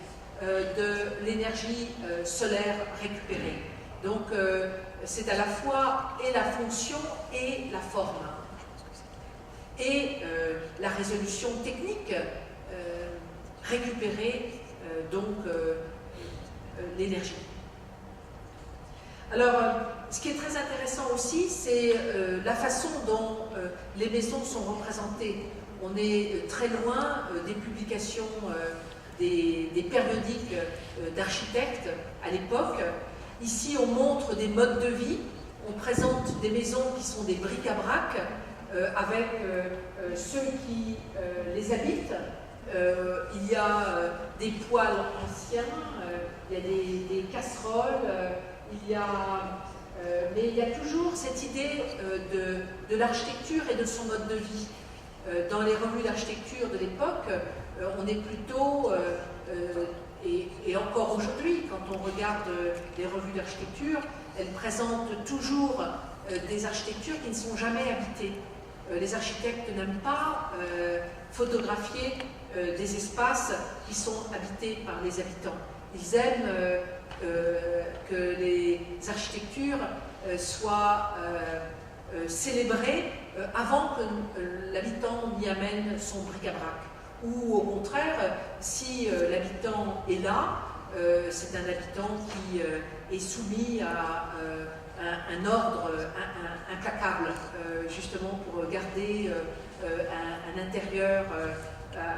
de l'énergie solaire récupérée. Donc, c'est à la fois et la fonction et la forme. Et la résolution technique, récupérer l'énergie. Alors, ce qui est très intéressant aussi, c'est la façon dont les maisons sont représentées. On est très loin des publications des périodiques d'architectes à l'époque. Ici, on montre des modes de vie, on présente des maisons qui sont des bric-à-brac, avec ceux qui les habitent. Il y a des poêles anciens, il y a des casseroles, mais il y a toujours cette idée de l'architecture et de son mode de vie. Dans les revues d'architecture de l'époque, on est plutôt, et encore aujourd'hui, quand on regarde les revues d'architecture, elles présentent toujours des architectures qui ne sont jamais habitées. Les architectes n'aiment pas photographier des espaces qui sont habités par les habitants. Ils aiment que les architectures soient célébrées avant que l'habitant n'y amène son bric-à-brac. Ou au contraire, si l'habitant est là, c'est un habitant qui est soumis à un ordre implacable, justement pour garder un intérieur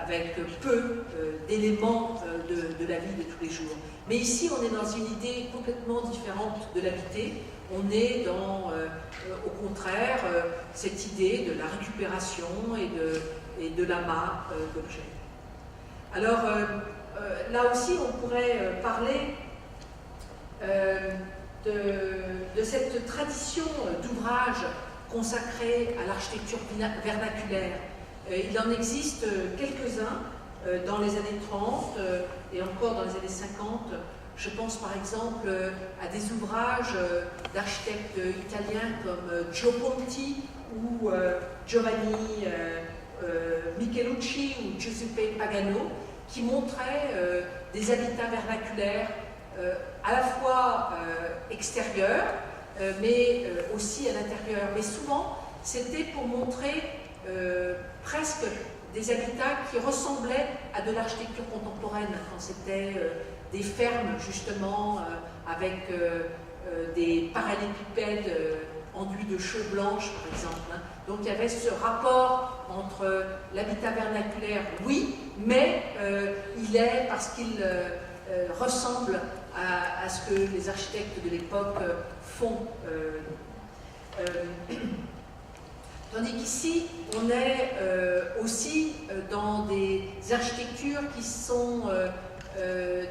avec peu d'éléments de la vie de tous les jours. Mais ici, on est dans une idée complètement différente de l'habiter. On est dans, au contraire, cette idée de la récupération et de l'amas d'objets. Alors, là aussi, on pourrait parler de cette tradition d'ouvrages consacrés à l'architecture vernaculaire. Il en existe quelques-uns dans les années 30 et encore dans les années 50. Je pense par exemple à des ouvrages d'architectes italiens comme Gio Ponti ou Giovanni Michelucci ou Giuseppe Pagano, qui montraient des habitats vernaculaires à la fois extérieurs, mais aussi à l'intérieur. Mais souvent, c'était pour montrer presque des habitats qui ressemblaient à de l'architecture contemporaine, quand c'était des fermes justement avec des parallélépipèdes enduit de chaux blanches, par exemple. Hein. Donc il y avait ce rapport entre l'habitat vernaculaire, oui, mais il est parce qu'il ressemble à ce que les architectes de l'époque font. Tandis qu'ici, on est aussi dans des architectures qui sont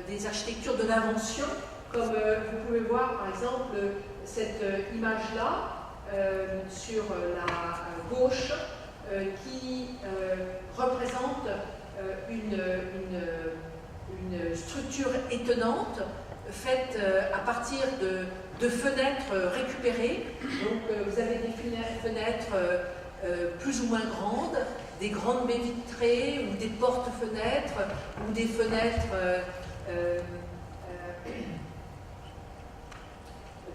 des architectures de l'invention, comme vous pouvez voir par exemple cette image-là sur la gauche qui représente une structure étonnante faite à partir de fenêtres récupérées. Donc vous avez des fenêtres plus ou moins grandes, des grandes baies vitrées ou des portes-fenêtres ou des fenêtres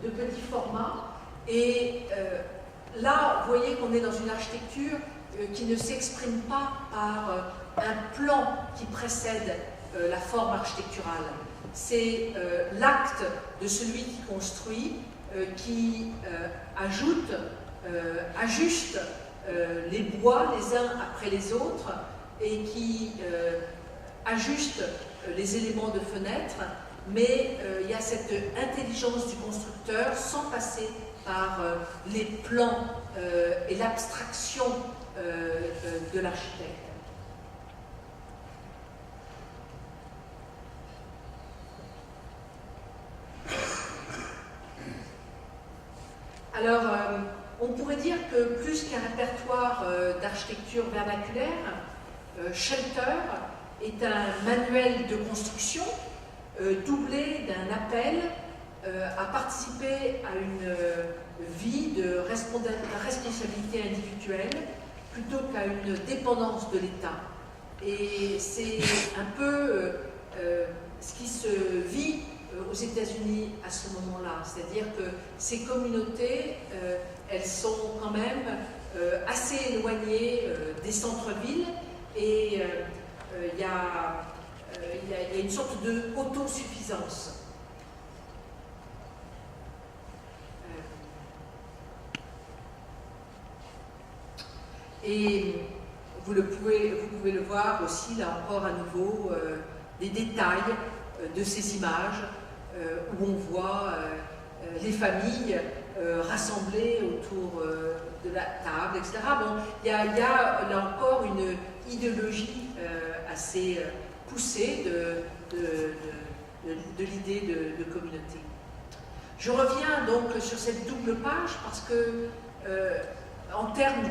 de petit format. Et là, vous voyez qu'on est dans une architecture qui ne s'exprime pas par un plan qui précède la forme architecturale. C'est l'acte de celui qui construit, qui ajuste les bois les uns après les autres et qui ajuste les éléments de fenêtre, mais il y a cette intelligence du constructeur sans passer par les plans et l'abstraction de l'architecte. Alors, on pourrait dire que plus qu'un répertoire d'architecture vernaculaire, Shelter est un manuel de construction doublé d'un appel à participer à une vie de responsabilité individuelle plutôt qu'à une dépendance de l'État. Et c'est un peu ce qui se vit aux États-Unis à ce moment-là, c'est-à-dire que ces communautés, elles sont quand même assez éloignées des centres-villes et il y a une sorte de autosuffisance. Et vous pouvez le voir aussi, là encore à nouveau, des détails de ces images où on voit les familles rassemblées autour de la table, etc. Bon, il y a là encore une idéologie assez poussée de l'idée de communauté. Je reviens donc sur cette double page parce que en termes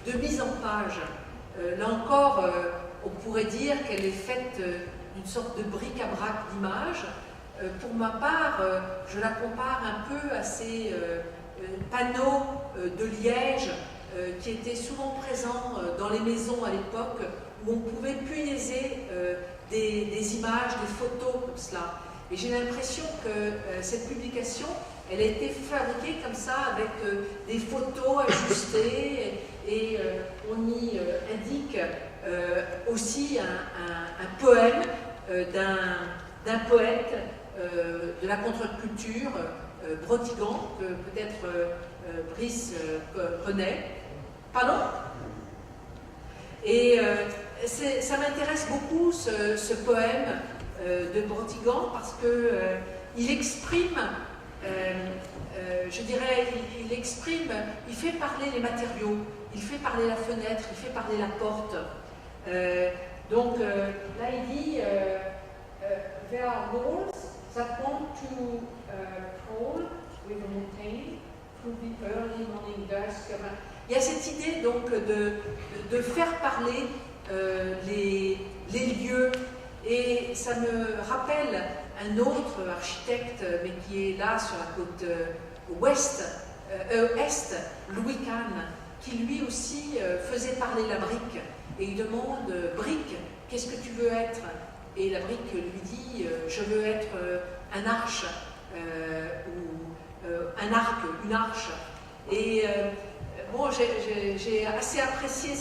de mise en page, là encore, on pourrait dire qu'elle est faite d'une sorte de bric-à-brac d'images. Pour ma part, je la compare un peu à ces panneaux de liège qui étaient souvent présents dans les maisons à l'époque, où on pouvait puiser des images, des photos comme cela. Et j'ai l'impression que cette publication, elle a été fabriquée comme ça, avec des photos ajustées, et on y indique aussi un poème d'un poète de la contre-culture, Brotigan, que peut-être Brice connaît. Pardon? Et ça m'intéresse beaucoup, ce poème de Brotigan, parce qu'il exprime, je dirais, il fait parler les matériaux, il fait parler la fenêtre, il fait parler la porte. Donc là il dit there are walls that want to crawl with a mountain through the early morning dusk. Il y a cette idée donc de faire parler les lieux, et ça me rappelle un autre architecte, mais qui est là sur la côte est, Louis Kahn, qui lui aussi faisait parler la brique, et il demande brique, qu'est-ce que tu veux être? Et la brique lui dit je veux être un arche ou un arc, une arche. Et bon, j'ai assez apprécié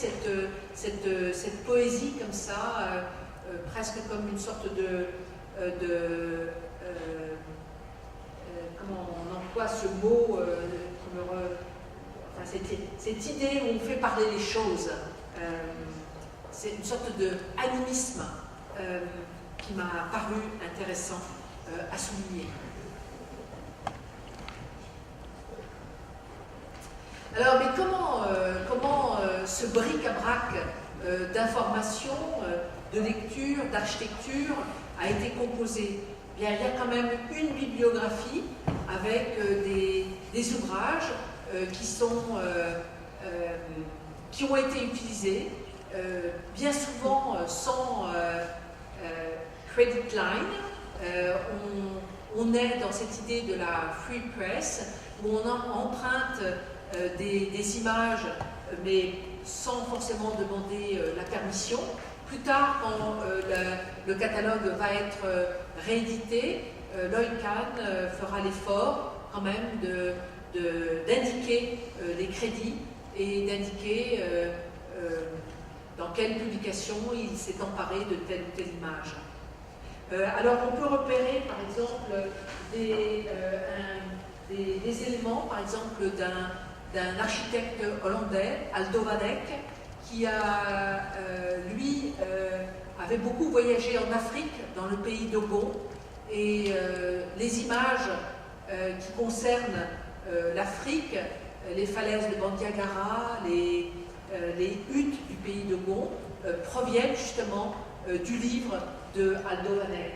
cette poésie comme ça, presque comme une sorte comment on emploie ce mot, comme cette idée où on fait parler les choses, c'est une sorte d'animisme qui m'a paru intéressant à souligner. Alors, mais comment ce bric-à-brac d'informations, de lecture, d'architecture a été composé? Bien, il y a quand même une bibliographie avec des ouvrages qui ont été utilisés, bien souvent sans credit line. On est dans cette idée de la free press, où on emprunte des images, mais sans forcément demander la permission. Plus tard, quand le catalogue va être réédité, Lloyd Kahn fera l'effort quand même d'indiquer les crédits et d'indiquer dans quelle publication il s'est emparé de telle ou telle image. Alors on peut repérer par exemple des éléments, par exemple d'un architecte hollandais, Aldo van Eyck, qui lui avait beaucoup voyagé en Afrique, dans le pays d'Ogon, et les images qui concernent l'Afrique, les falaises de Bandiagara, les huttes du pays d'Ogon, proviennent justement du livre de Aldo van Eyck.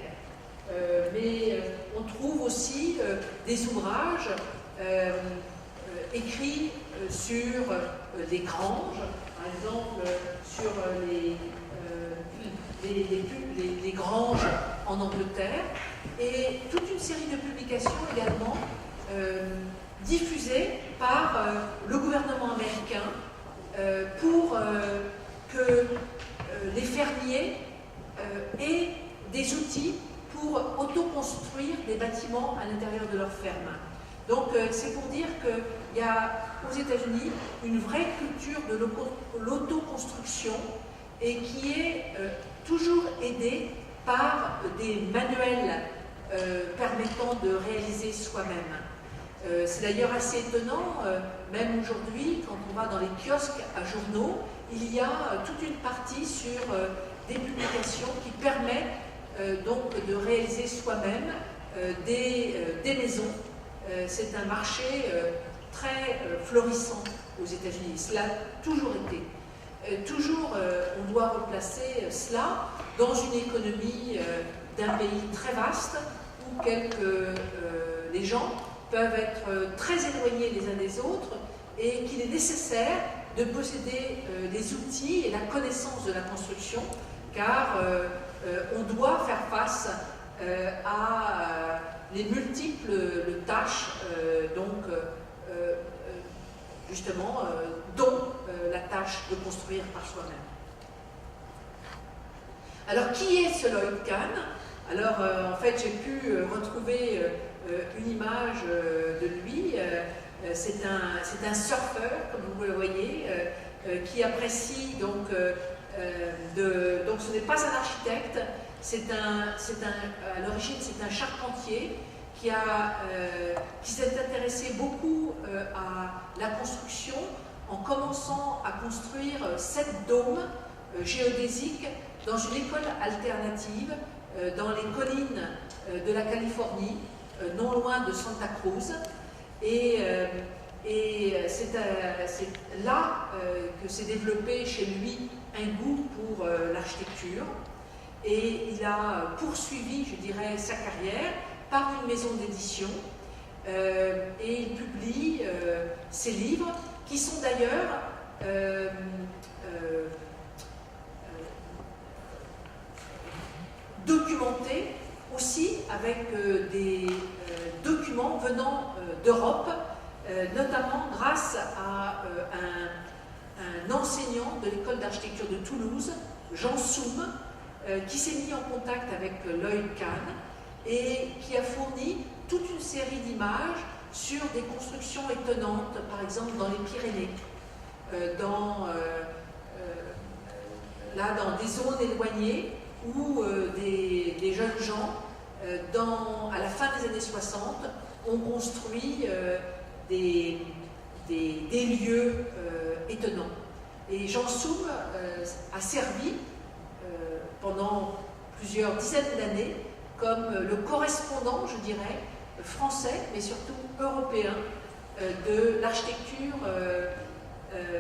Mais on trouve aussi des ouvrages écrits sur les granges, par exemple sur les granges en Angleterre, et toute une série de publications également diffusées par le gouvernement américain pour que les fermiers aient des outils pour autoconstruire des bâtiments à l'intérieur de leur ferme. Donc c'est pour dire qu'il y a aux États-Unis une vraie culture de l'autoconstruction et qui est toujours aidée par des manuels permettant de réaliser soi-même. C'est d'ailleurs assez étonnant, même aujourd'hui, quand on va dans les kiosques à journaux, il y a toute une partie sur des publications qui permettent donc de réaliser soi-même des maisons. C'est un marché très florissant aux États-Unis. Cela a toujours été. Toujours, on doit replacer cela dans une économie d'un pays très vaste où les gens peuvent être très éloignés les uns des autres et qu'il est nécessaire de posséder les outils et la connaissance de la construction, car on doit faire face à les multiples tâches, justement, dont la tâche de construire par soi-même. Alors, qui est ce Lloyd Kahn? Alors, en fait, j'ai pu retrouver une image de lui. C'est un surfeur, comme vous le voyez, qui apprécie donc ce n'est pas un architecte, à l'origine c'est un charpentier qui s'est intéressé beaucoup à la construction en commençant à construire 7 dômes géodésiques dans une école alternative dans les collines de la Californie, non loin de Santa Cruz. Et c'est là que s'est développé chez lui un goût pour l'architecture, et il a poursuivi, je dirais, sa carrière par une maison d'édition, et il publie ses livres qui sont d'ailleurs documentés aussi avec des documents venant d'Europe, notamment grâce à un enseignant de l'école d'architecture de Toulouse, Jean Soum, qui s'est mis en contact avec Lloyd Kahn et qui a fourni toute une série d'images sur des constructions étonnantes, par exemple dans les Pyrénées, dans des zones éloignées où des jeunes gens, à la fin des années 60, ont construit des lieux étonnants. Et Jean Soum a servi pendant plusieurs dizaines d'années comme le correspondant, je dirais, français, mais surtout européen, de l'architecture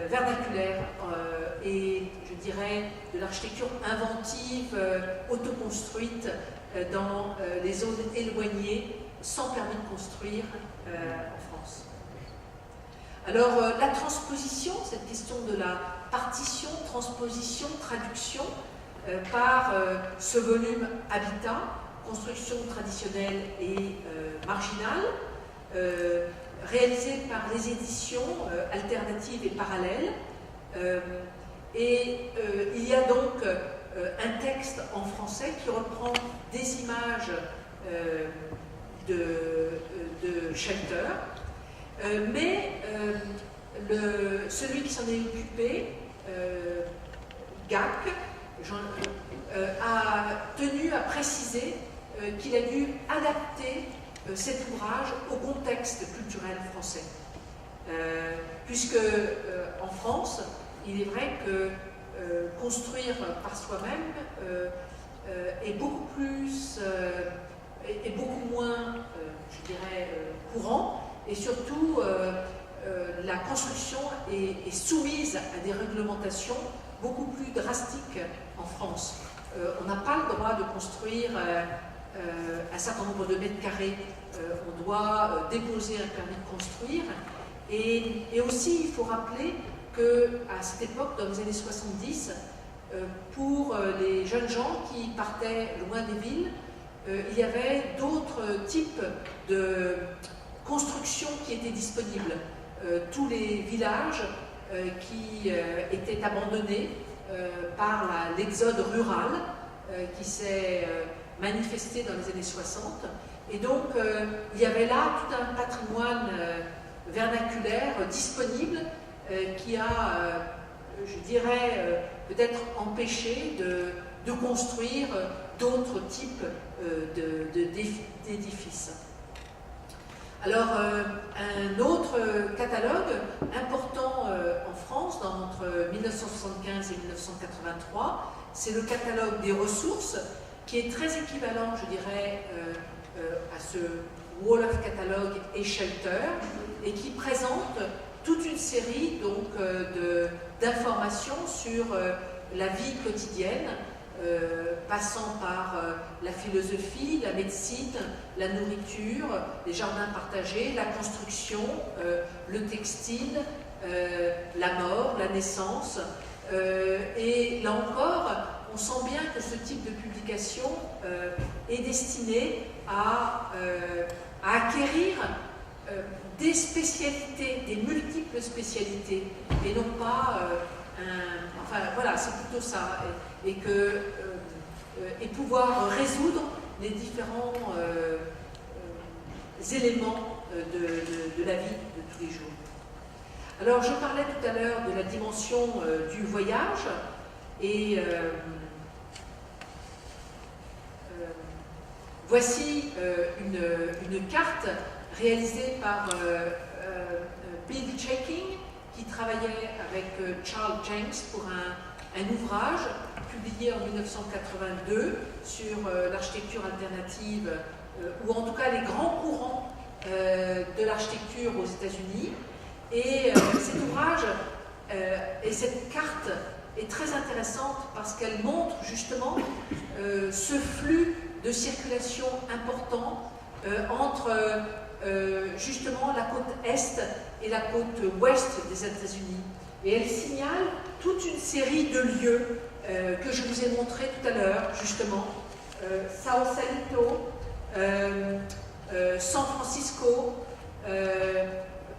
vernaculaire et, je dirais, de l'architecture inventive, autoconstruite dans les zones éloignées, sans permis de construire en France. Alors, la transposition, cette question de la partition, transposition, traduction, par ce volume habitat, construction traditionnelle et marginale, réalisé par les éditions alternatives et parallèles. Il y a donc un texte en français qui reprend des images de Shelter, mais celui qui s'en est occupé, GAC, a tenu à préciser qu'il a dû adapter cet ouvrage au contexte culturel français. Puisque en France, il est vrai que construire par soi-même est beaucoup plus et beaucoup moins, je dirais, courant, et surtout la construction est soumise à des réglementations beaucoup plus drastiques en France. On n'a pas le droit de construire un certain nombre de mètres carrés, on doit déposer un permis de construire, et aussi il faut rappeler qu'à cette époque, dans les années 70, pour les jeunes gens qui partaient loin des villes, il y avait d'autres types de constructions qui étaient disponibles. Tous les villages qui étaient abandonnés par l'exode rural qui s'est manifesté dans les années 60. Et donc, il y avait là tout un patrimoine vernaculaire disponible qui a, je dirais, peut-être empêché de construire d'autres types d'édifices. Alors, un autre catalogue important en France, entre 1975 et 1983, c'est le catalogue des ressources, qui est très équivalent, je dirais, à ce Wall of Catalogue et Shelter, et qui présente toute une série d'informations sur la vie quotidienne, passant par la philosophie, la médecine, la nourriture, les jardins partagés, la construction, le textile, la mort, la naissance. Et là encore, on sent bien que ce type de publication est destiné à acquérir des spécialités, des multiples spécialités, et non pas enfin voilà, c'est plutôt ça, et pouvoir résoudre les différents éléments de la vie de tous les jours. Alors, je parlais tout à l'heure de la dimension du voyage, et voici une carte réalisée par Bill Checking, qui travaillait avec Charles James pour un ouvrage publié en 1982 sur l'architecture alternative, ou en tout cas les grands courants de l'architecture aux États-Unis. Et cet ouvrage et cette carte est très intéressante parce qu'elle montre justement ce flux de circulation important entre justement la côte est et la côte ouest des États-Unis. Et elle signale toute une série de lieux que je vous ai montrés tout à l'heure, justement. Sausalito, San Francisco,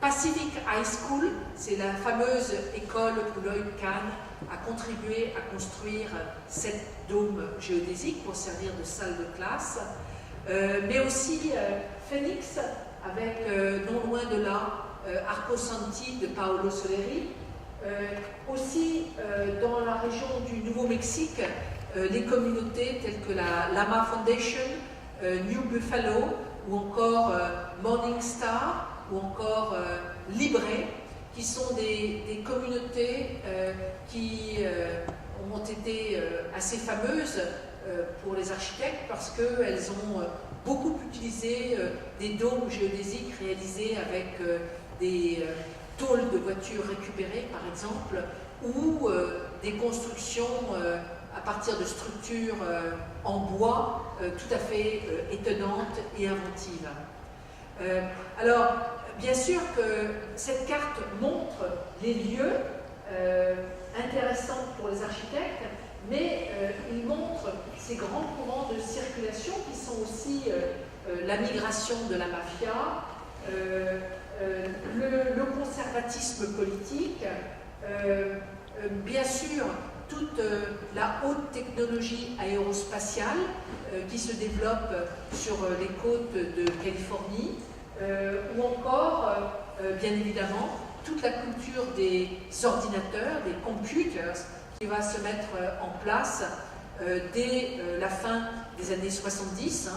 Pacific High School, c'est la fameuse école où Lloyd Kahn a contribué à construire 7 dômes géodésiques pour servir de salle de classe, mais aussi Phoenix, avec non loin de là Arco Santi de Paolo Soleri, aussi dans la région du Nouveau-Mexique, les communautés telles que la Lama Foundation, New Buffalo ou encore Morning Star, ou encore Libré, qui sont des communautés qui ont été assez fameuses pour les architectes parce qu'elles ont beaucoup utilisé des dômes géodésiques réalisés avec des tôles de voitures récupérées, par exemple, ou des constructions à partir de structures en bois tout à fait étonnantes et inventives. Alors, bien sûr que cette carte montre les lieux intéressants pour les architectes, mais il montre ces grands courants de circulation qui sont aussi la migration de la mafia, le conservatisme politique, bien sûr toute la haute technologie aérospatiale qui se développe sur les côtes de Californie, ou encore, bien évidemment, toute la culture des ordinateurs, des computers, qui va se mettre en place dès la fin des années 70,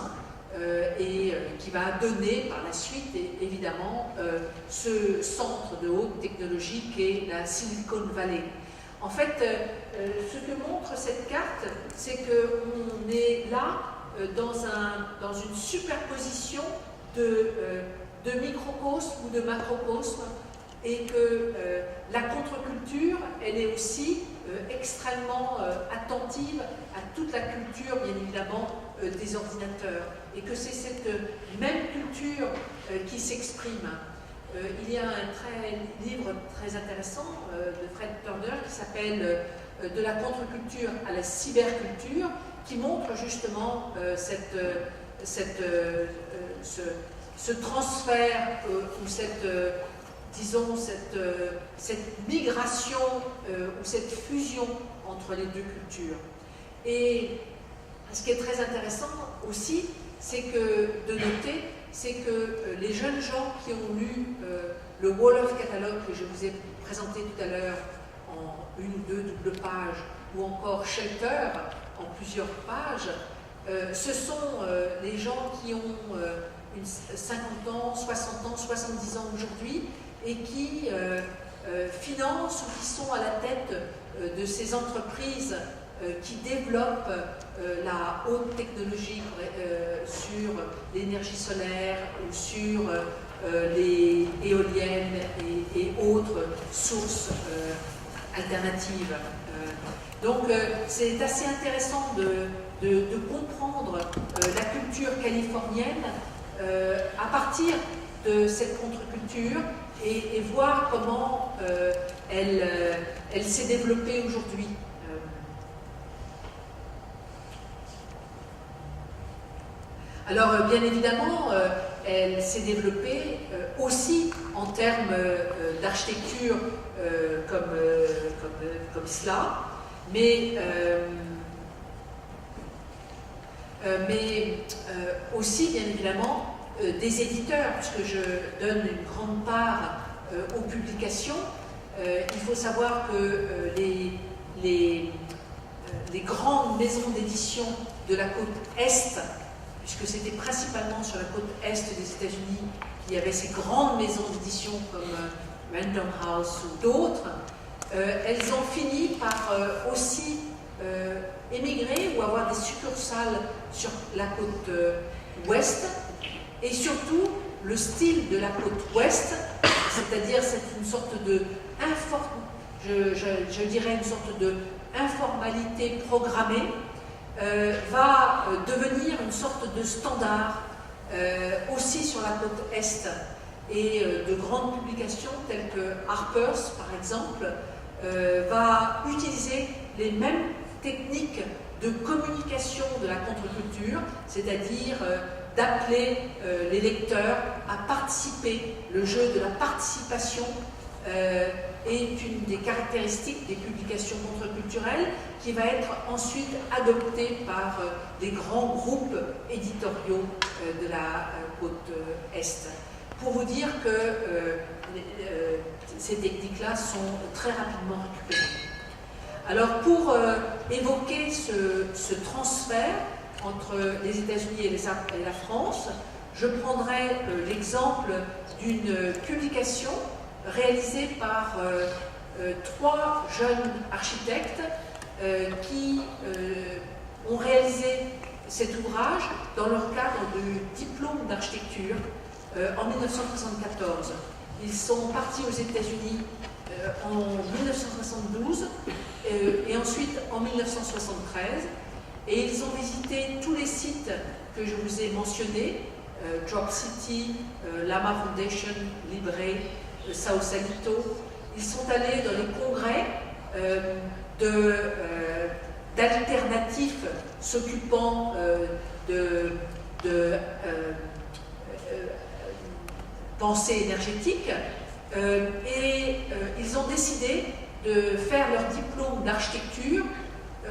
et qui va donner par la suite, évidemment, ce centre de haute technologie qu'est la Silicon Valley. En fait, ce que montre cette carte, c'est qu'on est là dans une superposition de microcosme ou de macrocosme, et que la contre-culture, elle est aussi extrêmement attentive à toute la culture, bien évidemment, des ordinateurs, et que c'est cette même culture qui s'exprime. Il y a un livre très intéressant de Fred Turner qui s'appelle « De la contre-culture à la cyberculture », qui montre justement ce transfert ou cette migration ou cette fusion entre les deux cultures. Et ce qui est très intéressant aussi, c'est que de noter, c'est que les jeunes gens qui ont lu le Wall of Catalog que je vous ai présenté tout à l'heure en une ou deux doubles pages, ou encore Shelter en plusieurs pages, ce sont les gens qui ont 50 ans, 60 ans, 70 ans aujourd'hui, et qui financent ou qui sont à la tête de ces entreprises qui développent la haute technologie sur l'énergie solaire ou sur les éoliennes et autres sources alternatives. Donc c'est assez intéressant de comprendre la culture californienne à partir de cette contre-culture et voir comment elle s'est développée aujourd'hui. Alors, bien évidemment, elle s'est développée aussi en termes d'architecture comme cela, mais aussi, bien évidemment, des éditeurs, puisque je donne une grande part aux publications. Il faut savoir que les grandes maisons d'édition de la côte Est, puisque c'était principalement sur la côte Est des États-Unis qu'il y avait ces grandes maisons d'édition comme Random House ou d'autres, elles ont fini par aussi émigrer ou avoir des succursales sur la côte Ouest, et surtout le style de la côte Ouest, c'est-à-dire c'est une sorte de je dirais une sorte de informalité programmée, va devenir une sorte de standard aussi sur la côte Est, et de grandes publications telles que Harper's par exemple va utiliser les mêmes techniques de communication de la contre-culture, c'est-à-dire d'appeler les lecteurs à participer. Le jeu de la participation est une des caractéristiques des publications contre-culturelles qui va être ensuite adoptée par des grands groupes éditoriaux de la côte Est. Pour vous dire que ces techniques-là sont très rapidement récupérées. Alors pour évoquer ce transfert entre les États-Unis et la France, je prendrai l'exemple d'une publication réalisée par 3 jeunes architectes qui ont réalisé cet ouvrage dans leur cadre de diplôme d'architecture en 1974. Ils sont partis aux États-Unis en 1972 et ensuite en 1973, et ils ont visité tous les sites que je vous ai mentionnés, Drop City, Lama Foundation, Libre, Sausalito. Ils sont allés dans les congrès d'alternatifs s'occupant de pensée énergétique, et ils ont décidé de faire leur diplôme d'architecture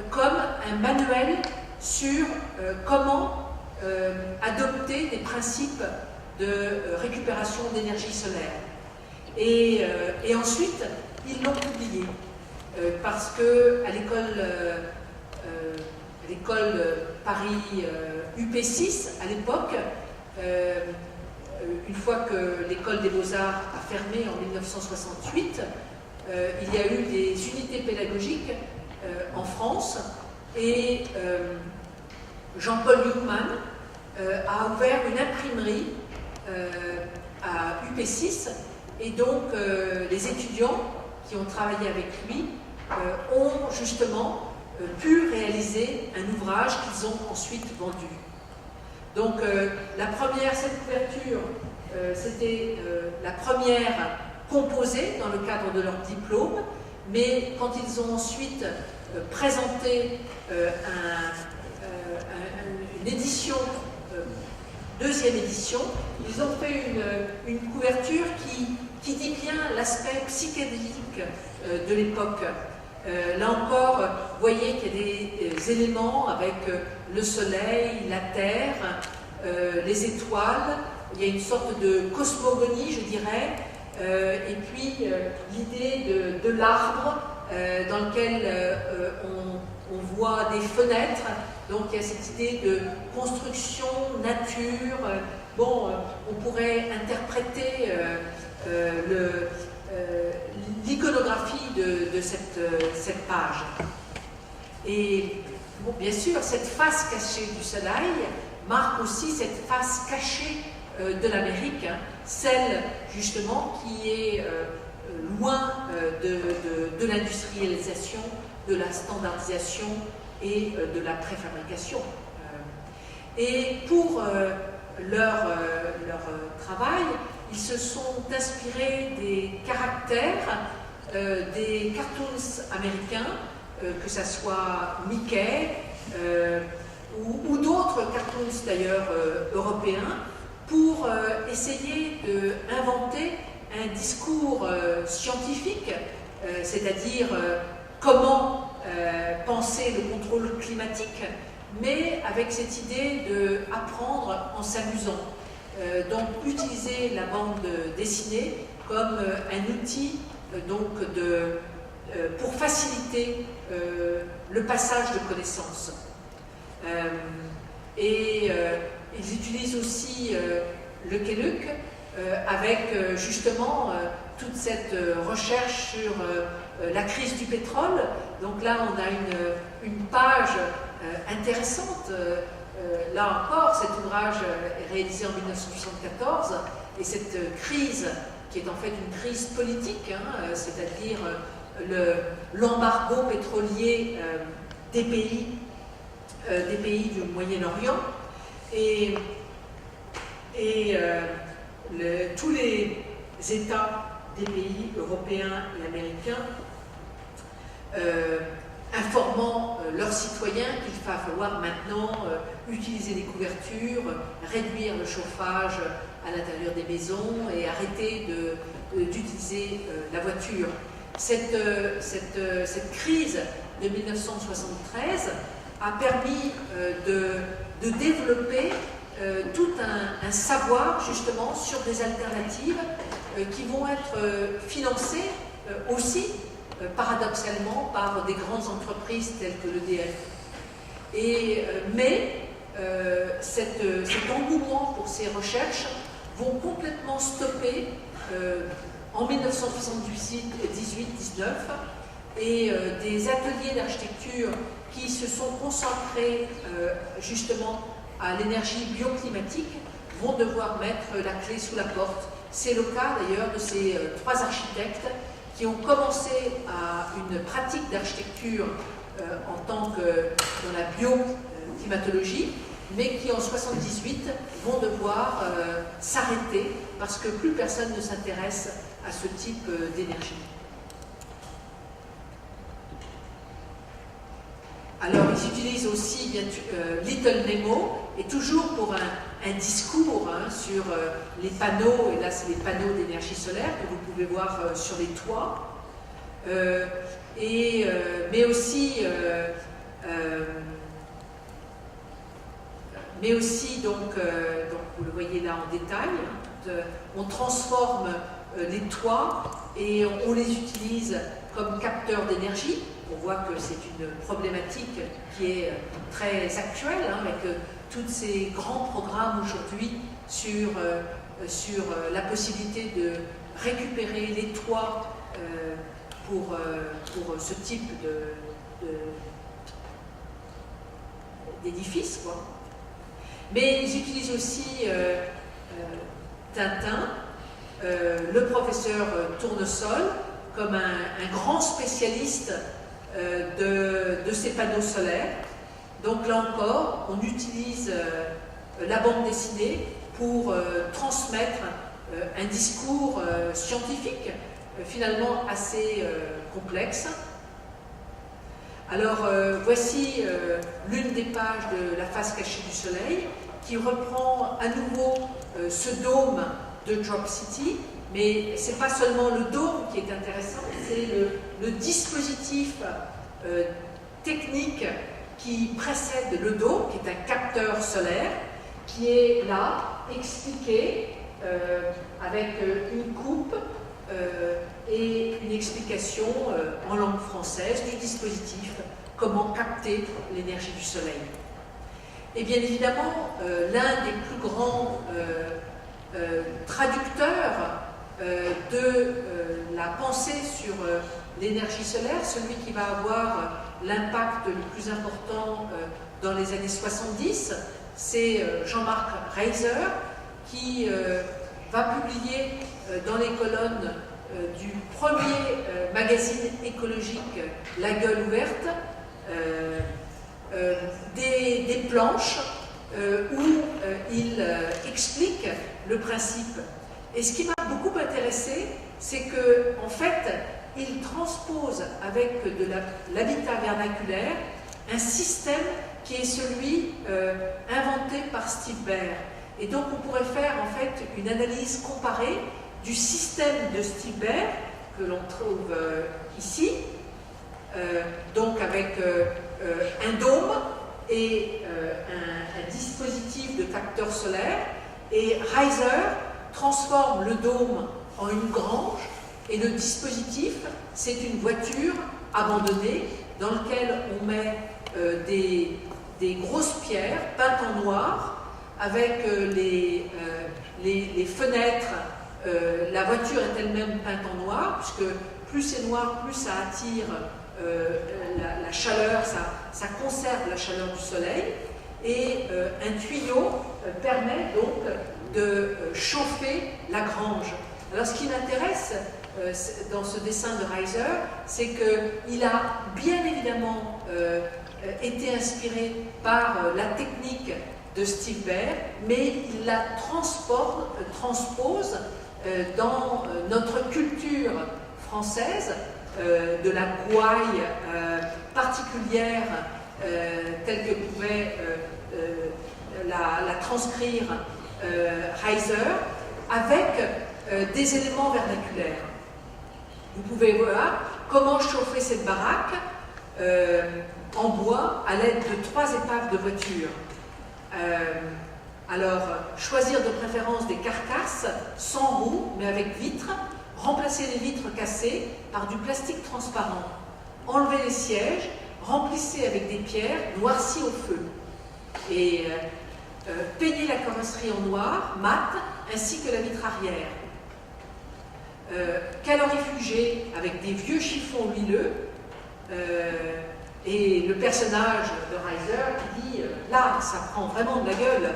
comme un manuel sur comment adopter des principes de récupération d'énergie solaire. Et ensuite, ils l'ont publié parce que à l'école Paris UP6, à l'époque, une fois que l'école des Beaux-Arts a fermé en 1968, il y a eu des unités pédagogiques en France, et Jean-Paul Huckman a ouvert une imprimerie à UP6, et donc les étudiants qui ont travaillé avec lui ont justement pu réaliser un ouvrage qu'ils ont ensuite vendu. Donc cette couverture, c'était la première composée dans le cadre de leur diplôme, mais quand ils ont ensuite présenté une édition, deuxième édition, ils ont fait une couverture qui dit bien l'aspect psychédélique de l'époque. Là encore, vous voyez qu'il y a des éléments avec le soleil, la terre, les étoiles. Il y a une sorte de cosmogonie, je dirais, et puis l'idée de l'arbre dans lequel on voit des fenêtres. Donc il y a cette idée de construction, nature. Bon, on pourrait interpréter l'iconographie de cette page. Et bon, bien sûr, cette face cachée du soleil marque aussi cette face cachée de l'Amérique, hein, celle justement qui est loin de l'industrialisation, de la standardisation et de la préfabrication. Et pour leur travail, ils se sont inspirés des caractères des cartoons américains, que ce soit Mickey ou d'autres cartoons d'ailleurs européens, pour essayer d'inventer un discours scientifique, c'est-à-dire comment penser le contrôle climatique, mais avec cette idée d'apprendre en s'amusant. Donc utiliser la bande dessinée comme un outil pour faciliter le passage de connaissances. Ils utilisent aussi le Keluc avec justement toute cette recherche sur la crise du pétrole. Donc là, on a une page intéressante. Là encore, cet ouvrage est réalisé en 1974, et cette crise, qui est en fait une crise politique, hein, c'est-à-dire l'embargo pétrolier des pays du Moyen-Orient, et tous les États des pays européens et américains informant leurs citoyens qu'il va falloir maintenant utiliser les couvertures, réduire le chauffage à l'intérieur des maisons et arrêter d'utiliser la voiture. Cette crise de 1973 a permis de développer tout un savoir justement sur des alternatives qui vont être financées aussi paradoxalement par des grandes entreprises telles que l'EDF. Mais cet engouement pour ces recherches vont complètement stopper en 1978-19 et des ateliers d'architecture qui se sont concentrés justement à l'énergie bioclimatique vont devoir mettre la clé sous la porte. C'est le cas d'ailleurs de ces 3 architectes qui ont commencé à une pratique d'architecture en tant que dans la bioclimatologie, mais qui en 78 vont devoir s'arrêter parce que plus personne ne s'intéresse à ce type d'énergie. Alors ils utilisent aussi bien Little Nemo, et toujours pour un discours sur les panneaux, et là c'est les panneaux d'énergie solaire que vous pouvez voir sur les toits, mais aussi donc vous le voyez là en détail, on transforme les toits et on les utilise comme capteurs d'énergie. On voit que c'est une problématique qui est très actuelle, avec tous ces grands programmes aujourd'hui sur la possibilité de récupérer les toits pour ce type d'édifice, quoi. Mais ils utilisent aussi Tintin, le professeur Tournesol, comme un grand spécialiste de ces panneaux solaires. Donc là encore, on utilise la bande dessinée pour transmettre un discours scientifique finalement assez complexe. Alors voici l'une des pages de la face cachée du soleil qui reprend à nouveau ce dôme de Drop City, mais ce n'est pas seulement le dôme qui est intéressant, c'est le dispositif technique qui précède le dôme, qui est un capteur solaire, qui est là, expliqué avec une coupe et une explication en langue française du dispositif, comment capter l'énergie du soleil. Et bien évidemment, l'un des plus grands traducteurs de la pensée sur l'énergie solaire, celui qui va avoir l'impact le plus important dans les années 70, c'est Jean-Marc Reiser, qui va publier dans les colonnes du premier magazine écologique La Gueule ouverte des planches où il explique le principe. Et ce qui m'a beaucoup intéressé, c'est qu'en fait, il transpose avec de l'habitat vernaculaire un système qui est celui inventé par Steve Baer. Et donc on pourrait faire en fait une analyse comparée du système de Steve Baer, que l'on trouve ici, donc avec un dôme et un dispositif de capteur solaire, et Reiser transforme le dôme en une grange, et le dispositif, c'est une voiture abandonnée dans laquelle on met des grosses pierres peintes en noir, avec les fenêtres. La voiture est elle-même peinte en noir, puisque plus c'est noir, plus ça attire la chaleur, ça conserve la chaleur du soleil, et un tuyau permet donc de chauffer la grange. Alors ce qui m'intéresse dans ce dessin de Reiser, c'est qu'il a bien évidemment été inspiré par la technique de Steve Baer, mais il la transpose dans notre culture française, de la gouaille particulière telle que pouvait la transcrire Reiser, avec des éléments vernaculaires. Vous pouvez voir comment chauffer cette baraque en bois à l'aide de 3 épaves de voiture. Alors, choisir de préférence des carcasses sans roues, mais avec vitres, remplacer les vitres cassées par du plastique transparent, enlever les sièges, remplissez avec des pierres noircies au feu. et peigner la carrosserie en noir, mat, ainsi que la vitre arrière. Calorifugé avec des vieux chiffons huileux, et le personnage de Reiser qui dit là, ça prend vraiment de la gueule,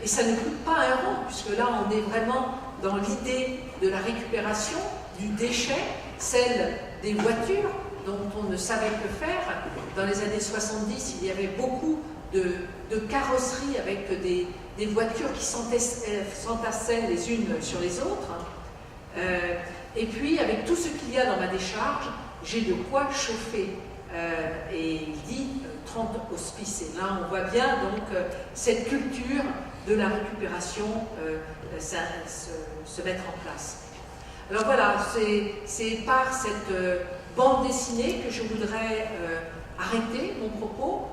et ça ne coûte pas un rond, puisque là, on est vraiment dans l'idée de la récupération du déchet, celle des voitures dont on ne savait que faire. Dans les années 70, il y avait beaucoup de carrosseries avec des voitures qui s'entassaient les unes sur les autres. Et puis, avec tout ce qu'il y a dans ma décharge, j'ai de quoi chauffer. Et il dit 30 hospices. Et là, on voit bien donc cette culture de la récupération se mettre en place. Alors voilà, c'est par cette bande dessinée que je voudrais arrêter mon propos.